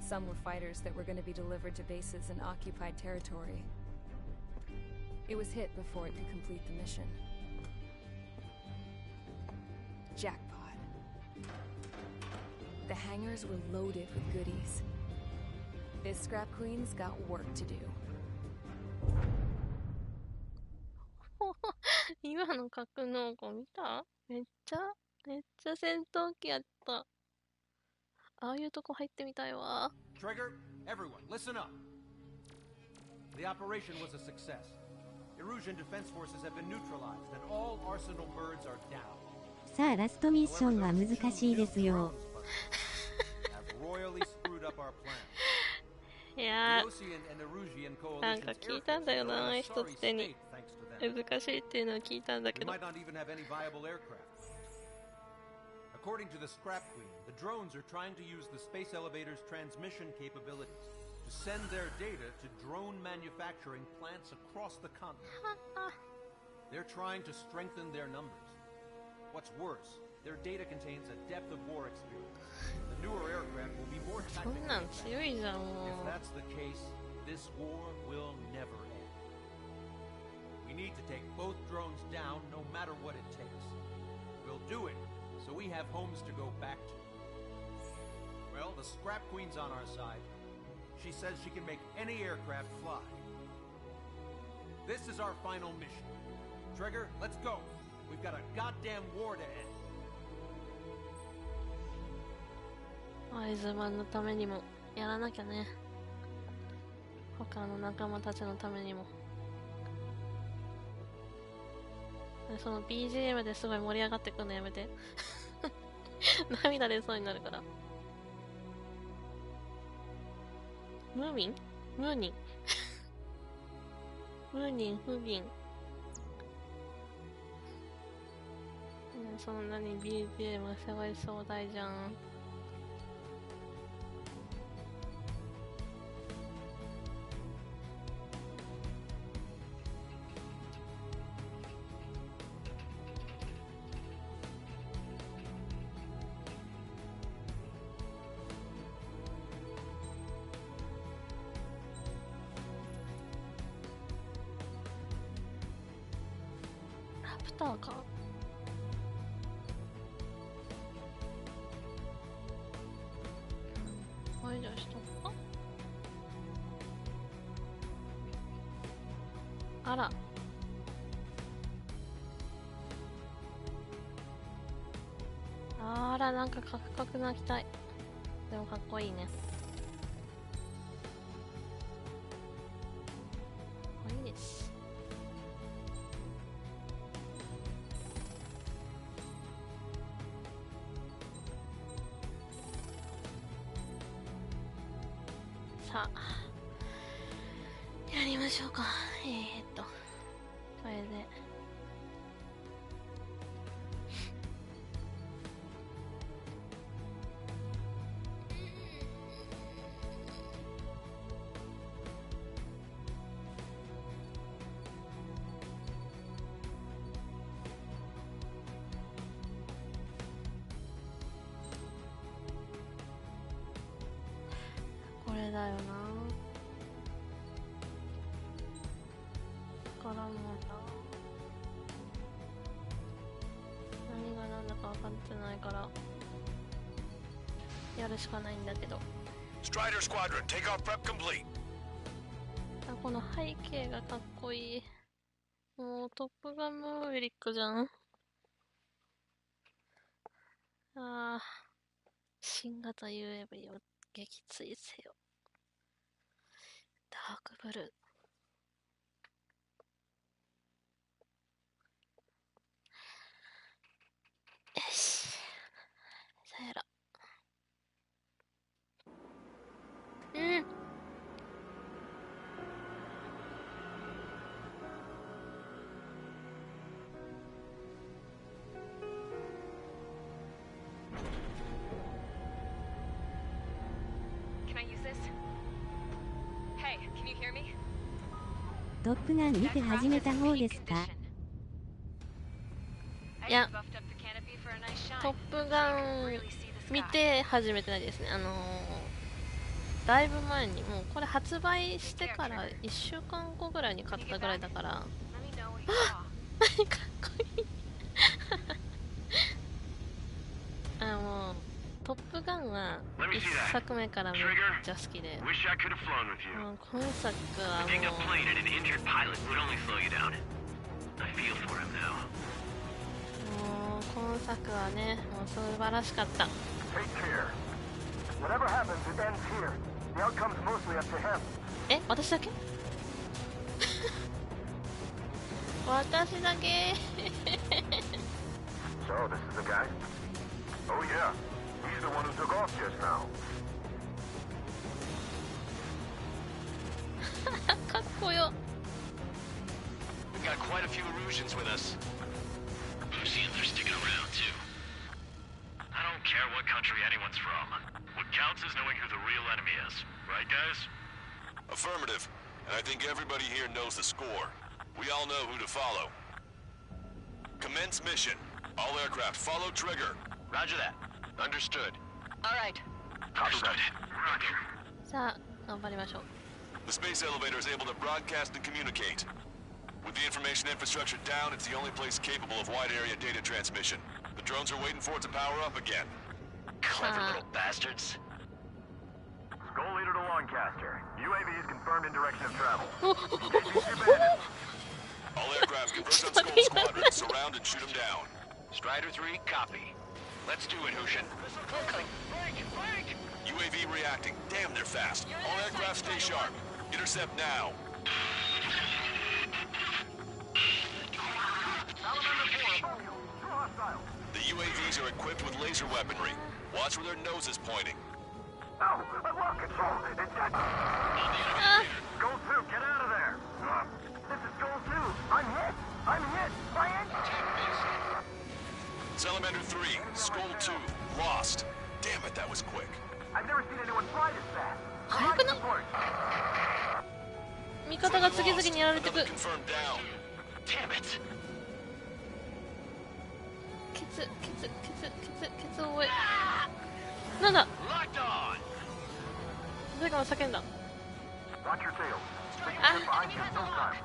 Some were fighters that were going to be delivered to bases in occupied territory. It was hit before it could complete the mission. Jackpot. The hangars were loaded with goodies. This scrap queen's got work to do. 今の格納庫見た？めっちゃ戦闘機やった。ああいうとこ入ってみたいわ。Trigger, everyone, listen up. The operation was a success. Erusian defense forces have been neutralized and all Arsenal birds are down. さあラストミッションは難しいですよ。Have royally screwed up our plan. いやー、なんか聞いたんだよな、一つ手に。難しいっていうのを聞いたんだけど。According to the Scrap Queen, the drones are trying to use the space elevator's transmission capabilities to send their data to drone manufacturing plants across the continent. They're trying to strengthen their numbers. What's worse, their data contains a depth of war experience. The newer aircraft will be more technically advanced. If that's the case, this war will never end. We need to take both drones down no matter what it takes. We'll do it so we have homes to go back to. Well, the Scrap Queen's on our side. She says she can make any aircraft fly. This is our final mission. Trigger, let's go. We've got a goddamn war to end. アイズマンのためにもやらなきゃね。他の仲間たちのためにも。その BGM ですごい盛り上がってくるのやめて。涙出そうになるから。ムーミンムーニンムーニン、フビン。そんなに BGM すごい壮大じゃん。ラプターか。排除しとくか。あら。あら、なんかカクカクな機体。でもかっこいいね。かっこいいです。さあ、やりましょうか。これで。これだよな。からもんだ。何が何だか分かってないからやるしかないんだけど。Strider Squadron, takeoff prep complete. あ、この背景がかっこいい。もうトップガンムービリックじゃん。ああ、新型 UAV を撃墜せよ。ダークブルー。よし。さやら。うん。トップガン見て始めた方ですか？いや、トップガン見て始めてないですね。だいぶ前に、もうこれ発売してから1週間後ぐらいに買ったぐらいだから。あっ、何かっこいいもうトップガンは1作目からめっちゃ好きで、今作はもう今作はね、もう素晴らしかった。え、私だけ私だけSo, this is the guy? Oh yeah, he's the one who took off just now. かっこよ。We've got quite a few Erusians with us. Lucians are sticking around too. I don't care what country anyone's from. What counts is knowing who the real enemy is. Right, guys? Affirmative. And I think everybody here knows the score. We all know who to follow. Commence mission. All aircraft follow trigger. Roger that. Understood. All right. Understood. Roger. さあ、頑張りましょう。The space elevator is able to broadcast and communicate. With the information infrastructure down, it's the only place capable of wide area data transmission. The drones are waiting for it to power up again. Clever little bastards. Skull leader to Lancaster. UAV is confirmed in direction of travel. All aircraft converge on Skull Squadron. Surround and shoot them down. Strider 3, copy. Let's do it, Hushin. UAV reacting. Damn, they're fast. All aircraft stay sharp. Intercept now. The UAVs are equipped with laser weaponry. Watch where their nose is pointing. Oh, look, Control! It's that... Skull 2, get out of there! This is Skull 2! I'm hit! I'm hit! My engine! Salamander 3, Skull 2, lost. Damn it, that was quick. I've never seen anyone fly this fast. 早くない？味方が次々にやられてく。Confirmed down. Damn it! ケツを終え。なんだ？誰かが叫んだ。Watch your tails. Ah. Behind you, no time.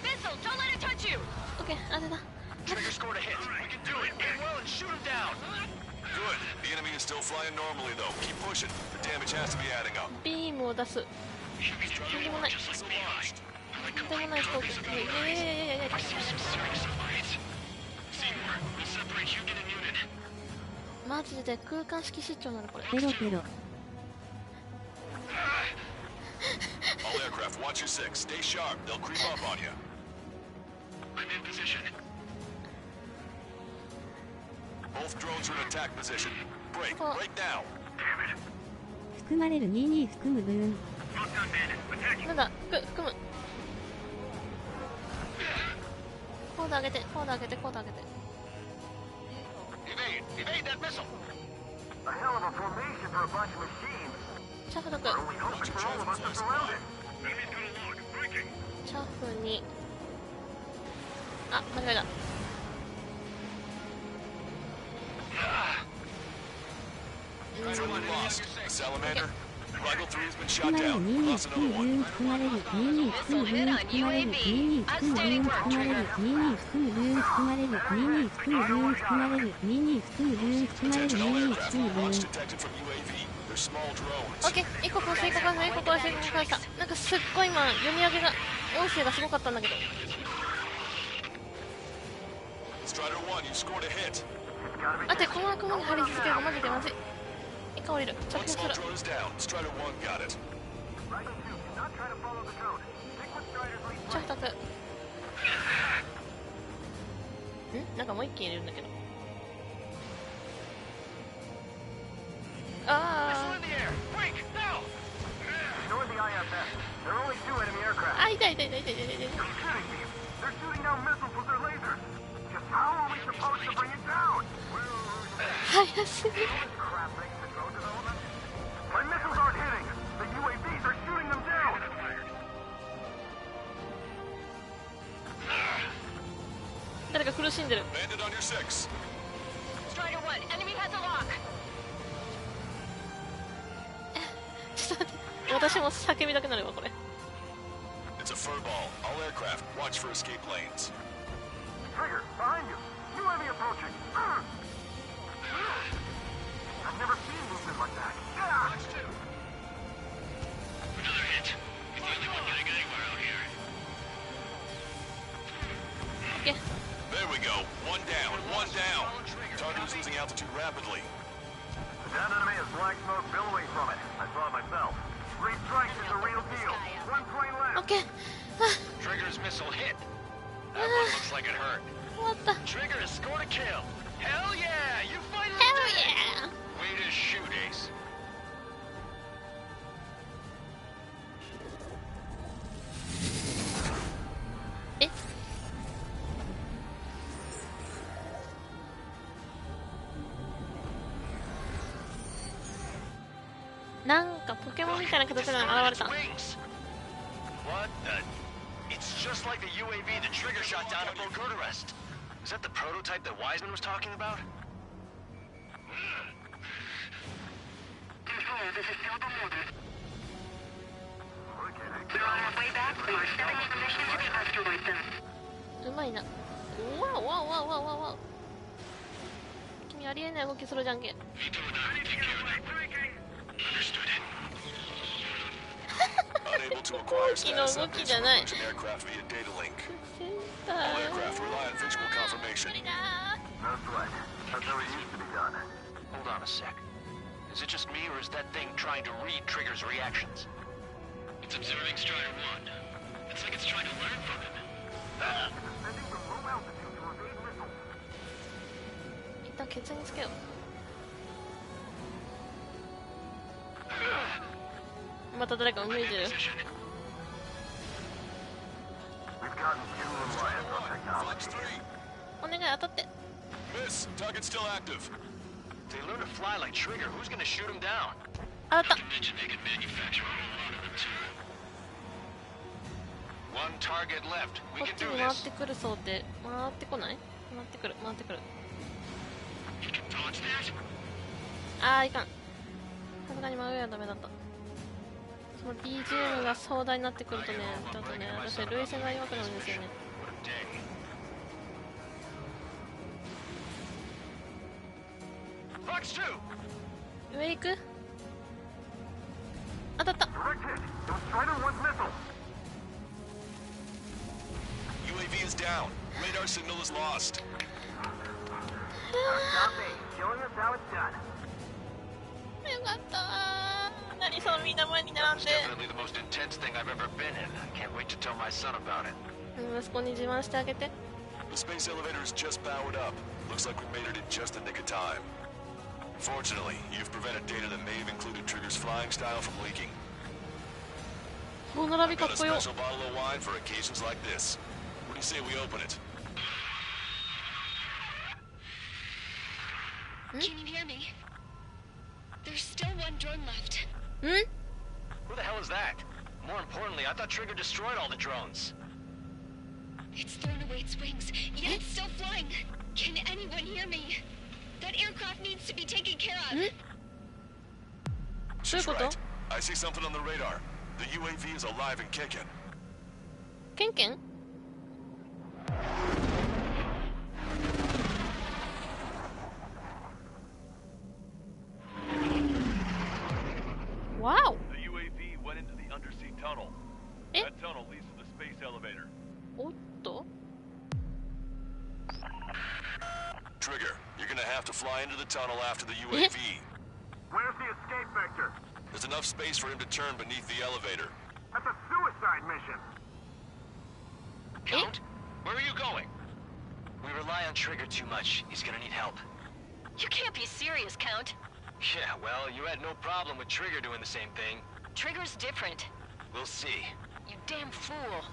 Bissell, don't let it touch you! オッケー、当てた。 Trigger scored a hit. We can do it. Aim well and shoot him down. Good. The enemy is still flying normally, though. Keep pushing. The damage has to be adding up. ビームを出す。とんでもない。とんでもない飛行機。マジで空間識失調なのこれ。ペロペロ。All aircraft, watch your six. Stay sharp. They'll creep up on you. I'm in position. Both drones are in attack position. Break now. 含まれる22含む分。なんだ、含む。コード上げて、コード上げて、コード上げて。Evade that missile. A hell of a formation for a bunch of machines. チャフだく。All of us are surrounded. チャフに。あ、間違えた。Salamander. Rifle 3 has been 含 shot まれる down. 22 Lost 含む another 分 one. 含まれる22含む分含まれる22含む分含まれる22含む分含まれる22含む分含まれる22含む分含まれる Attention, all 22 aircraft. 含む分 Launch detected from UAV. They're small drones. オッケー、1個壊した、1個壊した、1個壊した、1個壊した。なんかすっごい今、読み上げが、音声がすごかったんだけど。Strider 1, you scored a hit. 待って、この雲に張り付けるのマジでまずい。一回降りる。着 One 氷す small る。 drone is down. Strider 1 got it. 着卓。なんかもう一機いるんだけど。ああ。痛い痛い痛い痛い痛い痛い。早すぎ。誰か苦しんでる。Bandit on your 6. Strider 1, enemy has a lock. ちょっと待って、私も叫びたくなるわこれ。It's a furball. All aircraft, watch for escape lanes. Trigger, behind you. UAV approaching. I've never seen movement like that. Another hit. He's the only one getting anywhere out here. Okay. There we go. One down. One down. Target is losing altitude rapidly. That enemy has black smoke billowing from it. I saw it myself. 3 strikes is a real deal. 1 plane left. Okay. Trigger's missile hit. That one looks like it hurt. What the? Trigger has scored a kill. Hell yeah! You finally Hell did it! yeah! Way to shoot, Ace. Eh? なんかポケモンみたいな形が現れた。 What the? It's just like the UAV the Trigger shot down at Bogarest. Is that the prototype that Wiseman was talking about? This is Silver Mortar. We're on our way back. We are stepping in position to asteroid them. うまいな。うわうわうわうわうわうわ。君ありえない動きするじゃんけ。Unable to acquire 飛行機の status 動き updates じゃ from ない。 Russian aircraft via data link. センタ All ー。 aircraft rely on visual confirmation. That's right. That's how it used to be done. Hold on a sec. Is it just me, or is that thing trying to read Trigger's reactions? It's observing Strider 1. It's like it's trying to learn from him. Sending from low altitude to evade missiles. 一旦ケツにつけよう。また誰か動いてる。 We've gotten too reliant on technology. お願い当たって。 Miss, target still active. They learn to fly like Trigger. Who's gonna shoot him down? 当たった。 Mention they can manufacture a whole lot of them too. One target left. こ We っ can ち do に回っ this. てくるそうで回ってこない？回ってくる回ってくる。 You can dodge that? あーいかん。さすがに真上はダメだった。その BGM が壮大になってくるとね、ちょっとね、私涙腺が弱くなるんですよね。 Fox 2! 上行く？当たった。 Direct hit. It was Strider down. Radar signal is lost. Copy. Showing us how it's done. よかったー。何そのみんな前に並ん It's で。 definitely the most intense thing I've ever been in. I can't wait to tell my son about it. 息子に自慢してあげて。 The space elevator is just powered up. Looks like we made it in just the nick of time. Fortunately, you've prevented data that may have included Trigger's flying style from leaking. この並びか Got っ a こよ。 special bottle of wine for occasions like this. What do you say we open it? Can you hear me? There's still one drone left. Who the hell is that? More importantly, I thought Trigger destroyed all the drones. It's thrown away its wings, yet it's still flying. Can anyone hear me? That aircraft needs to be taken care of. She's right. I see something on the radar. The UAV is alive and kicking. ケンケンWow! The UAV went into the undersea tunnel. That tunnel leads to the space elevator. おっと Trigger, you're gonna have to fly into the tunnel after the UAV. Where's the escape vector? There's enough space for him to turn beneath the elevator. That's a suicide mission. Count? Where are you going? We rely on Trigger too much. He's gonna need help. You can't be serious, Count. Yeah, well, you had no problem with Trigger doing the same thing. Trigger's different. We'll see. You damn fool.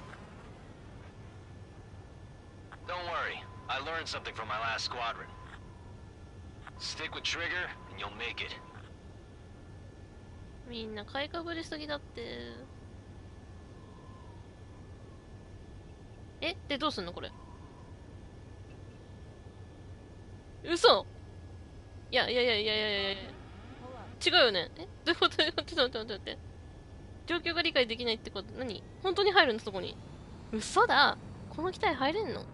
Don't worry. I learned something from my last squadron. Stick with Trigger, and you'll make it. みんな買いかぶりすぎだって。えでどうすんのこれ。嘘。いやいやいやいやいやいや違うよね。えどういうこと。ちょっと待って待って待って。状況が理解できないってこと。何本当に入るのそこに。嘘だ。この機体入れんの。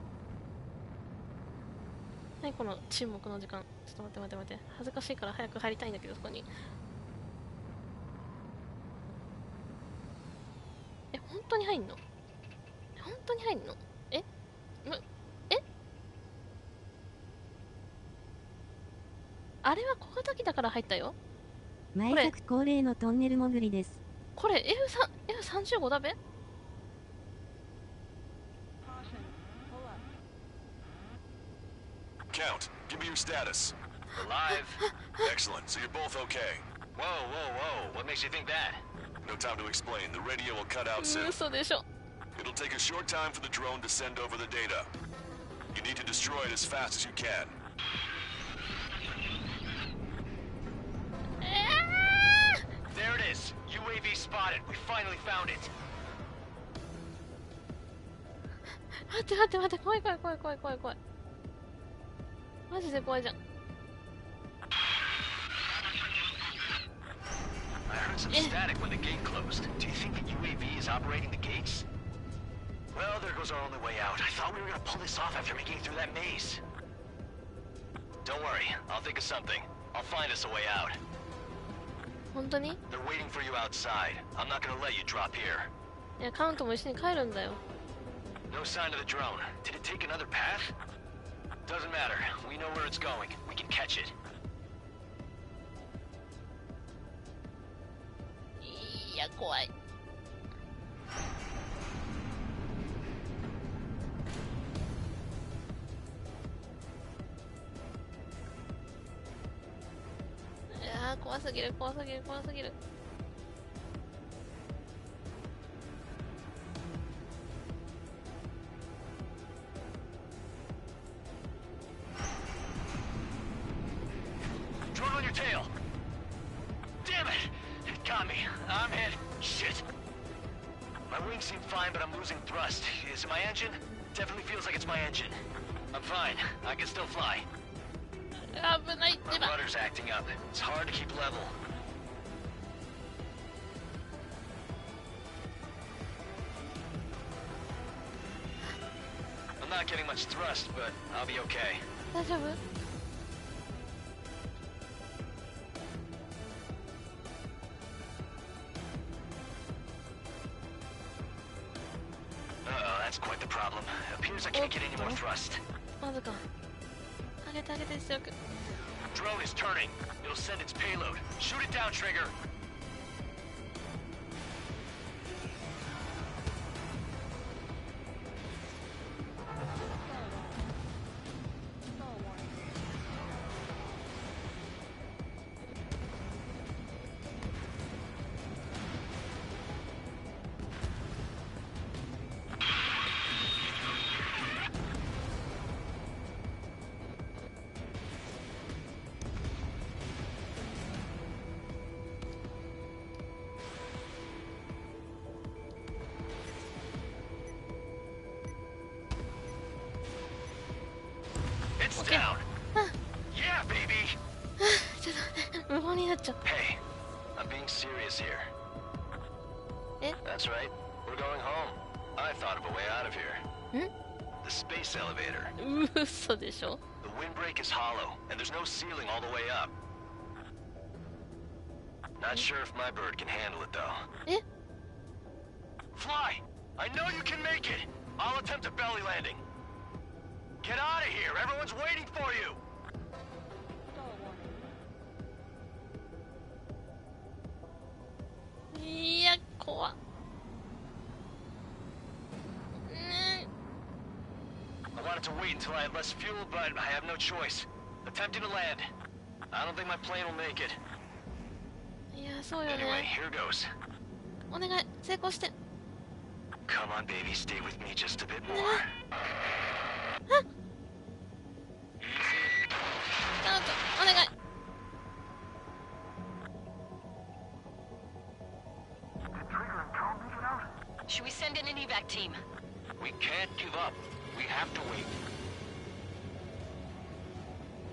何この沈黙の時間。ちょっと待って待って待って。恥ずかしいから早く入りたいんだけどそこに。え本当に入んの。本当に入んの。えあれは小型機だから入ったよ。前作恒例のトンネル潜りです。これ F35 だべ。Count, give me your status. Alive. Excellent, so you're both okay. Whoa, whoa, whoa. What makes you think that? No time to explain. The radio will cut out soon. 嘘でしょ。 It'll take a short time for the drone to send over the data. You need to destroy it as fast as you can. There it is. UAV spotted. We finally found it. 待って待って待って。怖い怖い怖い怖い怖い怖い。マジで怖いじゃん。I heard some static when the gate closed. Do you think the UAV is operating the gates? Well, there goes our only way out. I thought we were gonna pull this off after making it through that maze. Don't worry, I'll think of something. I'll find us a way out. 本当に？ They're waiting for you outside. I'm not gonna let you drop here. いや、カウントも一緒に帰るんだよ。No sign of the drone. Did it take another path? Doesn't matter. We know where it's going. We can catch it. いや、怖い。いやー、怖すぎる怖すぎる怖すぎる。Drone on your tail. Damn it! It got me. I'm hit. Shit. My wings seem fine, but I'm losing thrust. Is it my engine? Definitely feels like it's my engine. I'm fine. I can still fly. 危ないって My ば。 rudder's acting up. It's hard to keep level. I'm not getting much thrust, but I'll be okay. 大丈夫？ Uh-oh, that's quite the problem. Appears news, I can't get any more thrust. まずか。上げて上げて強く。Drone is turning. It'll send its payload. Shoot it down, Trigger. It's down. Yeah, baby. ちょっと無言になっちゃった。 Hey, I'm being serious here. Eh? That's right. We're going home. I thought of a way out of here. The space elevator. 嘘でしょ。 The windbreak is hollow, and there's no ceiling all the way up. Not sure if my bird can handle it, though. Eh? Fly! I know you can make it! I'll attempt a belly landing. Get out of here! Everyone's waiting for you! いや、怖っ。I wanted to wait until I had less fuel, but I have no choice. Attempting to land. I don't think my plane will make it. いや、そうよ Anyway, ね。 here goes. お願い、成功して。 Come on, baby, stay with me just a bit more. あっ。スタート、お願い。 Should we send in an evac team? We can't give up. We have to wait.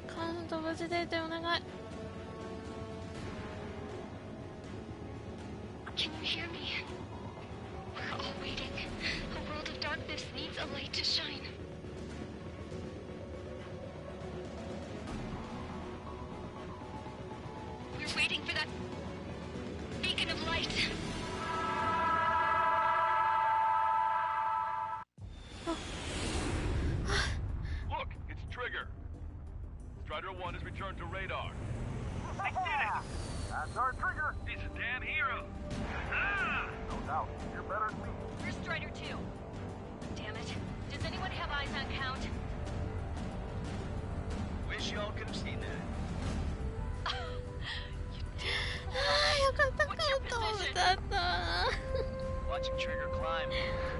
カウント無事でいてお願い。 Can you hear me? We're all waiting. A world of darkness needs a light to shine. We're waiting for that beacon of light. Look, it's Trigger. Strider 1 has returned to radar. I did it! That's our Trigger. He's a damn hero. No doubt. You're better than me. Where's Strider 2? Damn it. Does anyone have eyes on Count? Wish y'all could have seen that. ああ、よかった、カウント歌った。 Watching Trigger climb.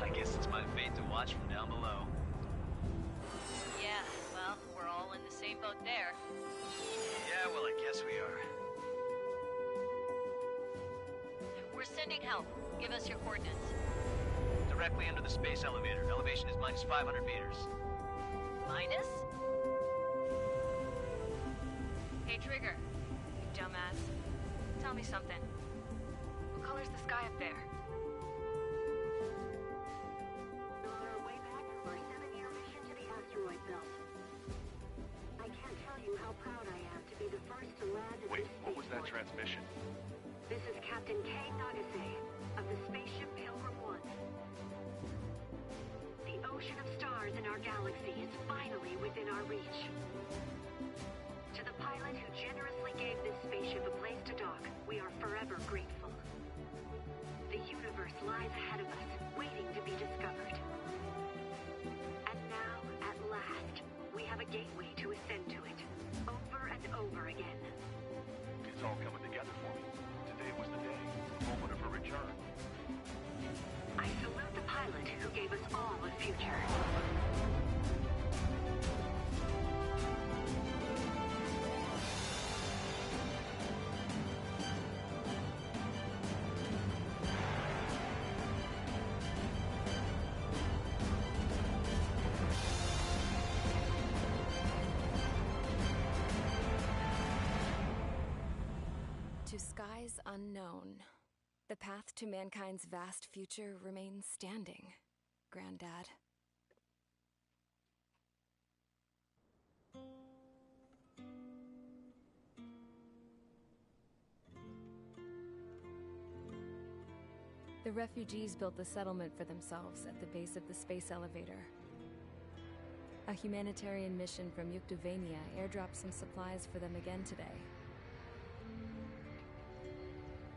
I guess it's my fate to watch from down below. Yeah, well, we're all in the same boat there. Yeah, well, I guess we are. We're sending help. Give us your coordinates. Directly under the space elevator. Elevation is minus 500 meters. Minus? Hey, Trigger. You dumbass. Tell me something. What color's the sky up there? On our way back from our 7-year mission to the asteroid belt. I can't tell you how proud I am to be the first to land at Wait, this what was that spaceport. transmission? This is Captain Kay Nagase of the spaceship Pilgrim 1. The ocean of stars in our galaxy is finally within our reach. To the pilot who generously gave this spaceship a place to dock, we are forever grateful. The universe lies ahead of us, waiting to be discovered. And now, at last, we have a gateway to ascend to it, over and over again. It's all coming together for me. Today was the day. Moment of her return. I salute the pilot who gave us all a future. To skies unknown, the path to mankind's vast future remains standing, Granddad. The refugees built a settlement for themselves at the base of the space elevator. A humanitarian mission from Yuktovania airdropped some supplies for them again today.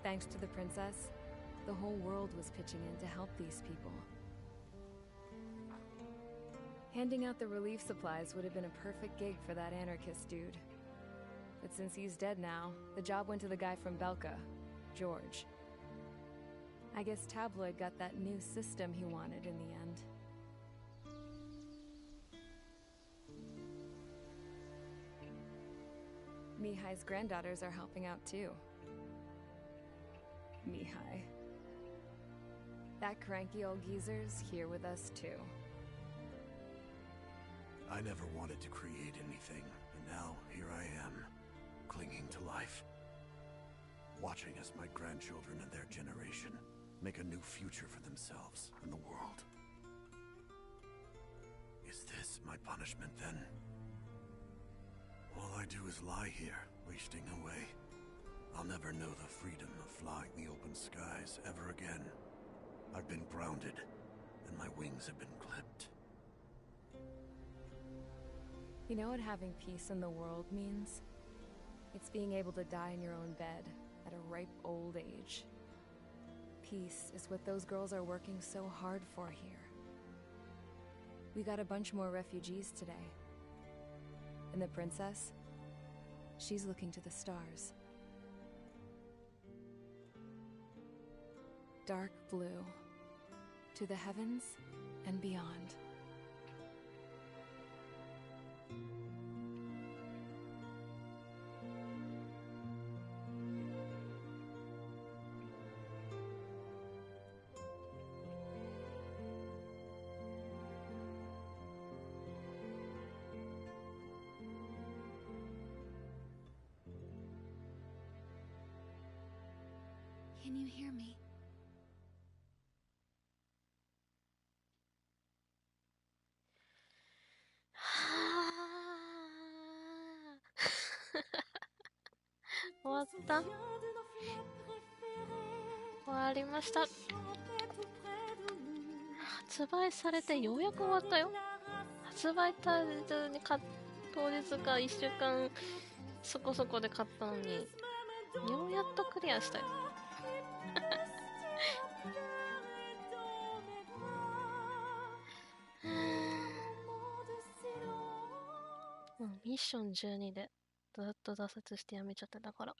Thanks to the princess, the whole world was pitching in to help these people. Handing out the relief supplies would have been a perfect gig for that anarchist dude. But since he's dead now, the job went to the guy from Belka, George. I guess Tabloid got that new system he wanted in the end. Mihai's granddaughters are helping out too. Mihai. That cranky old geezer's here with us too. I never wanted to create anything, and now here I am, clinging to life. Watching as my grandchildren and their generation make a new future for themselves and the world. Is this my punishment then? All I do is lie here, wasting away. I'll never know the freedom of flying the open skies ever again. I've been grounded, and my wings have been clipped. You know what having peace in the world means? It's being able to die in your own bed at a ripe old age. Peace is what those girls are working so hard for here. We got a bunch more refugees today. And the princess? She's looking to the stars. Dark blue. To the heavens and beyond. Can you hear me?終わった。終わりました。発売されてようやく終わったよ。発売当日に当日か1週間そこそこで買ったのに、ようやっとクリアしたよ。ミッション12でずっと挫折してやめちゃってたから。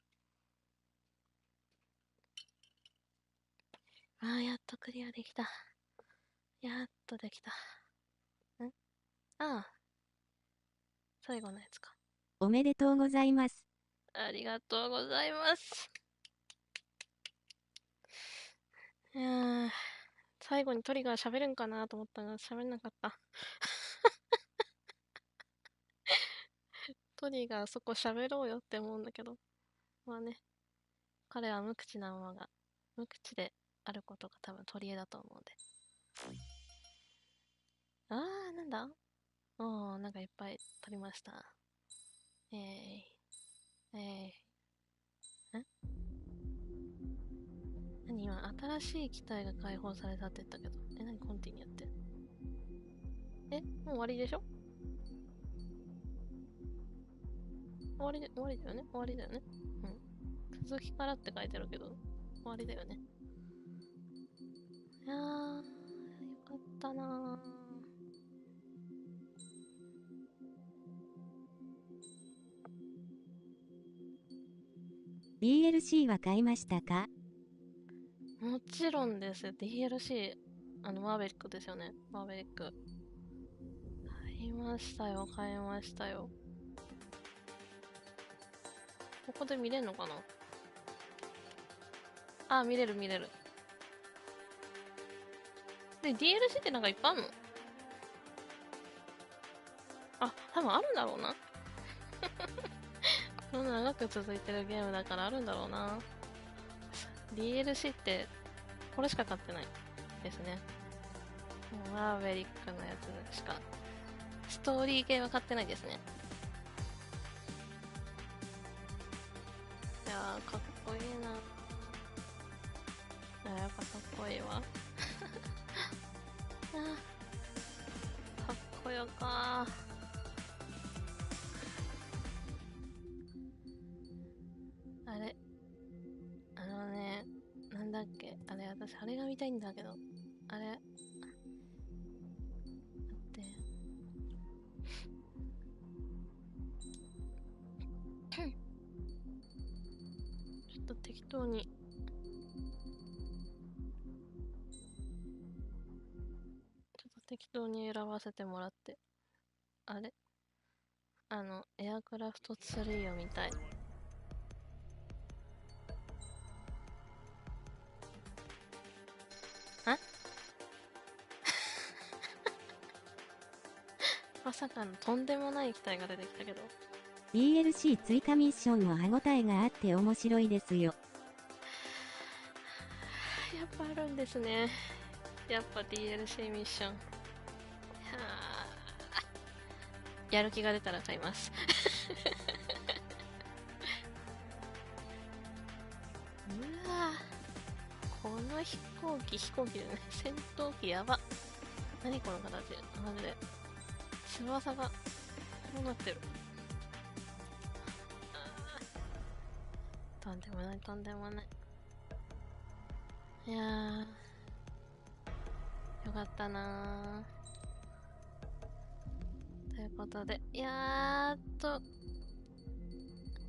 やっとクリアできた。やっとできた。最後のやつか。おめでとうございます。ありがとうございます。いやー、最後にトリガー喋るんかなと思ったが喋んなかった。トリガーそこ喋ろうよって思うんだけど。まあね、彼は無口なままが、無口であることが多分取り柄だと思うんで。なんだ？なんかいっぱい取りました。何今、新しい機体が解放されたって言ったけど。何コンティニューって。もう終わりでしょ？終わりだよね？終わりだよね？続きからって書いてあるけど、終わりだよね。いやー、よかったなー。DLC は買いましたか？もちろんです。DLC、マーベリックですよね。マーベリック。買いましたよ、買いましたよ。ここで見れるのかな？見れる見れる。で、DLC ってなんかいっぱいあるの？多分あるんだろうな。こんな長く続いてるゲームだからあるんだろうな。DLC ってこれしか買ってないですね。マーベリックのやつしか。ストーリー系は買ってないですね。いやー、かっこいいな。やっぱかっこいいわ。かっここよか。あれ、なんだっけ、あれ、私、あれが見たいんだけど、あれ、待って。ちょっと適当に。適当に選ばせてもらって。あれ、エアクラフト3を見たい。まさかのとんでもない機体が出てきたけど。DLC 追加ミッションも歯応えがあって面白いですよ。やっぱあるんですね。やっぱ DLC ミッション。やる気が出たら買います。うわぁ。この飛行機でね、戦闘機やば。何この形。マジで。翼が、こうなってる。とんでもない、とんでもない。いやー。よかったなー。ということで、やっと、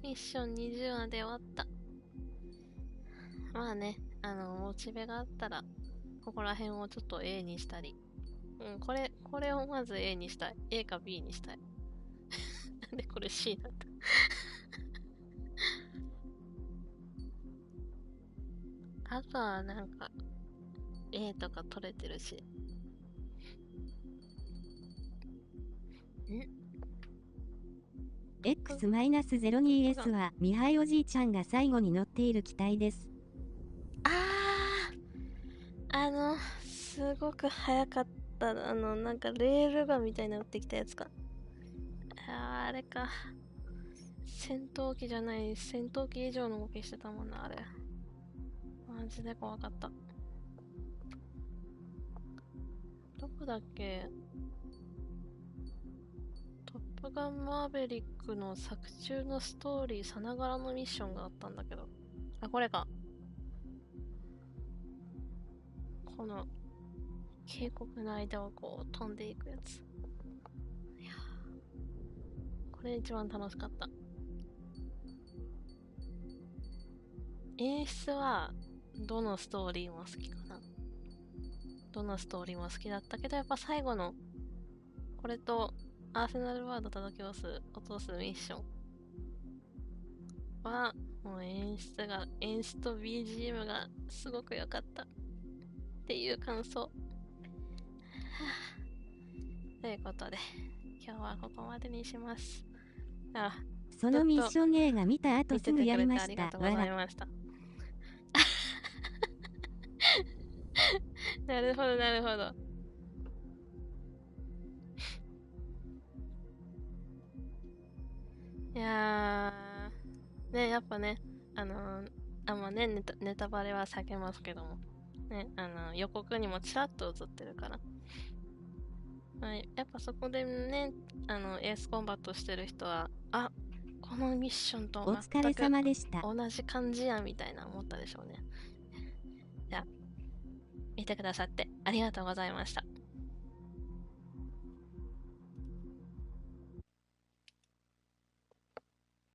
ミッション20話で終わった。まあね、モチベがあったら、ここら辺をちょっと A にしたり。これをまず A にしたい。A か B にしたい。なんでこれ C なんだ。あとはなんか、A とか取れてるし。X-02S はミハイおじいちゃんが最後に乗っている機体です。すごく早かった。なんかレールガンみたいなの打ってきたやつか。あれか。戦闘機じゃない、戦闘機以上の動きしてたもんな、あれ。マジで怖かった。どこだっけ？トップガンマーヴェリックの作中のストーリーさながらのミッションがあったんだけど。あ、これか。この渓谷の間をこう飛んでいくやつ。いやー、これ一番楽しかった。演出はどのストーリーも好きかな。どのストーリーも好きだったけど、やっぱ最後のこれとアーセナルワード落とすミッションはもう演出と BGM がすごく良かったっていう感想。ということで今日はここまでにします。そのミッション映画見た後すぐやりました。ありがとうございました。なるほどなるほど。いやーね、やっぱね、まあね、ネタバレは避けますけどもね、予告にもちらっと映ってるから、はい、やっぱそこでね、エースコンバットしてる人は、あ、このミッションと全く同じ感じやみたいな思ったでしょうね。じゃあ見てくださってありがとうございました。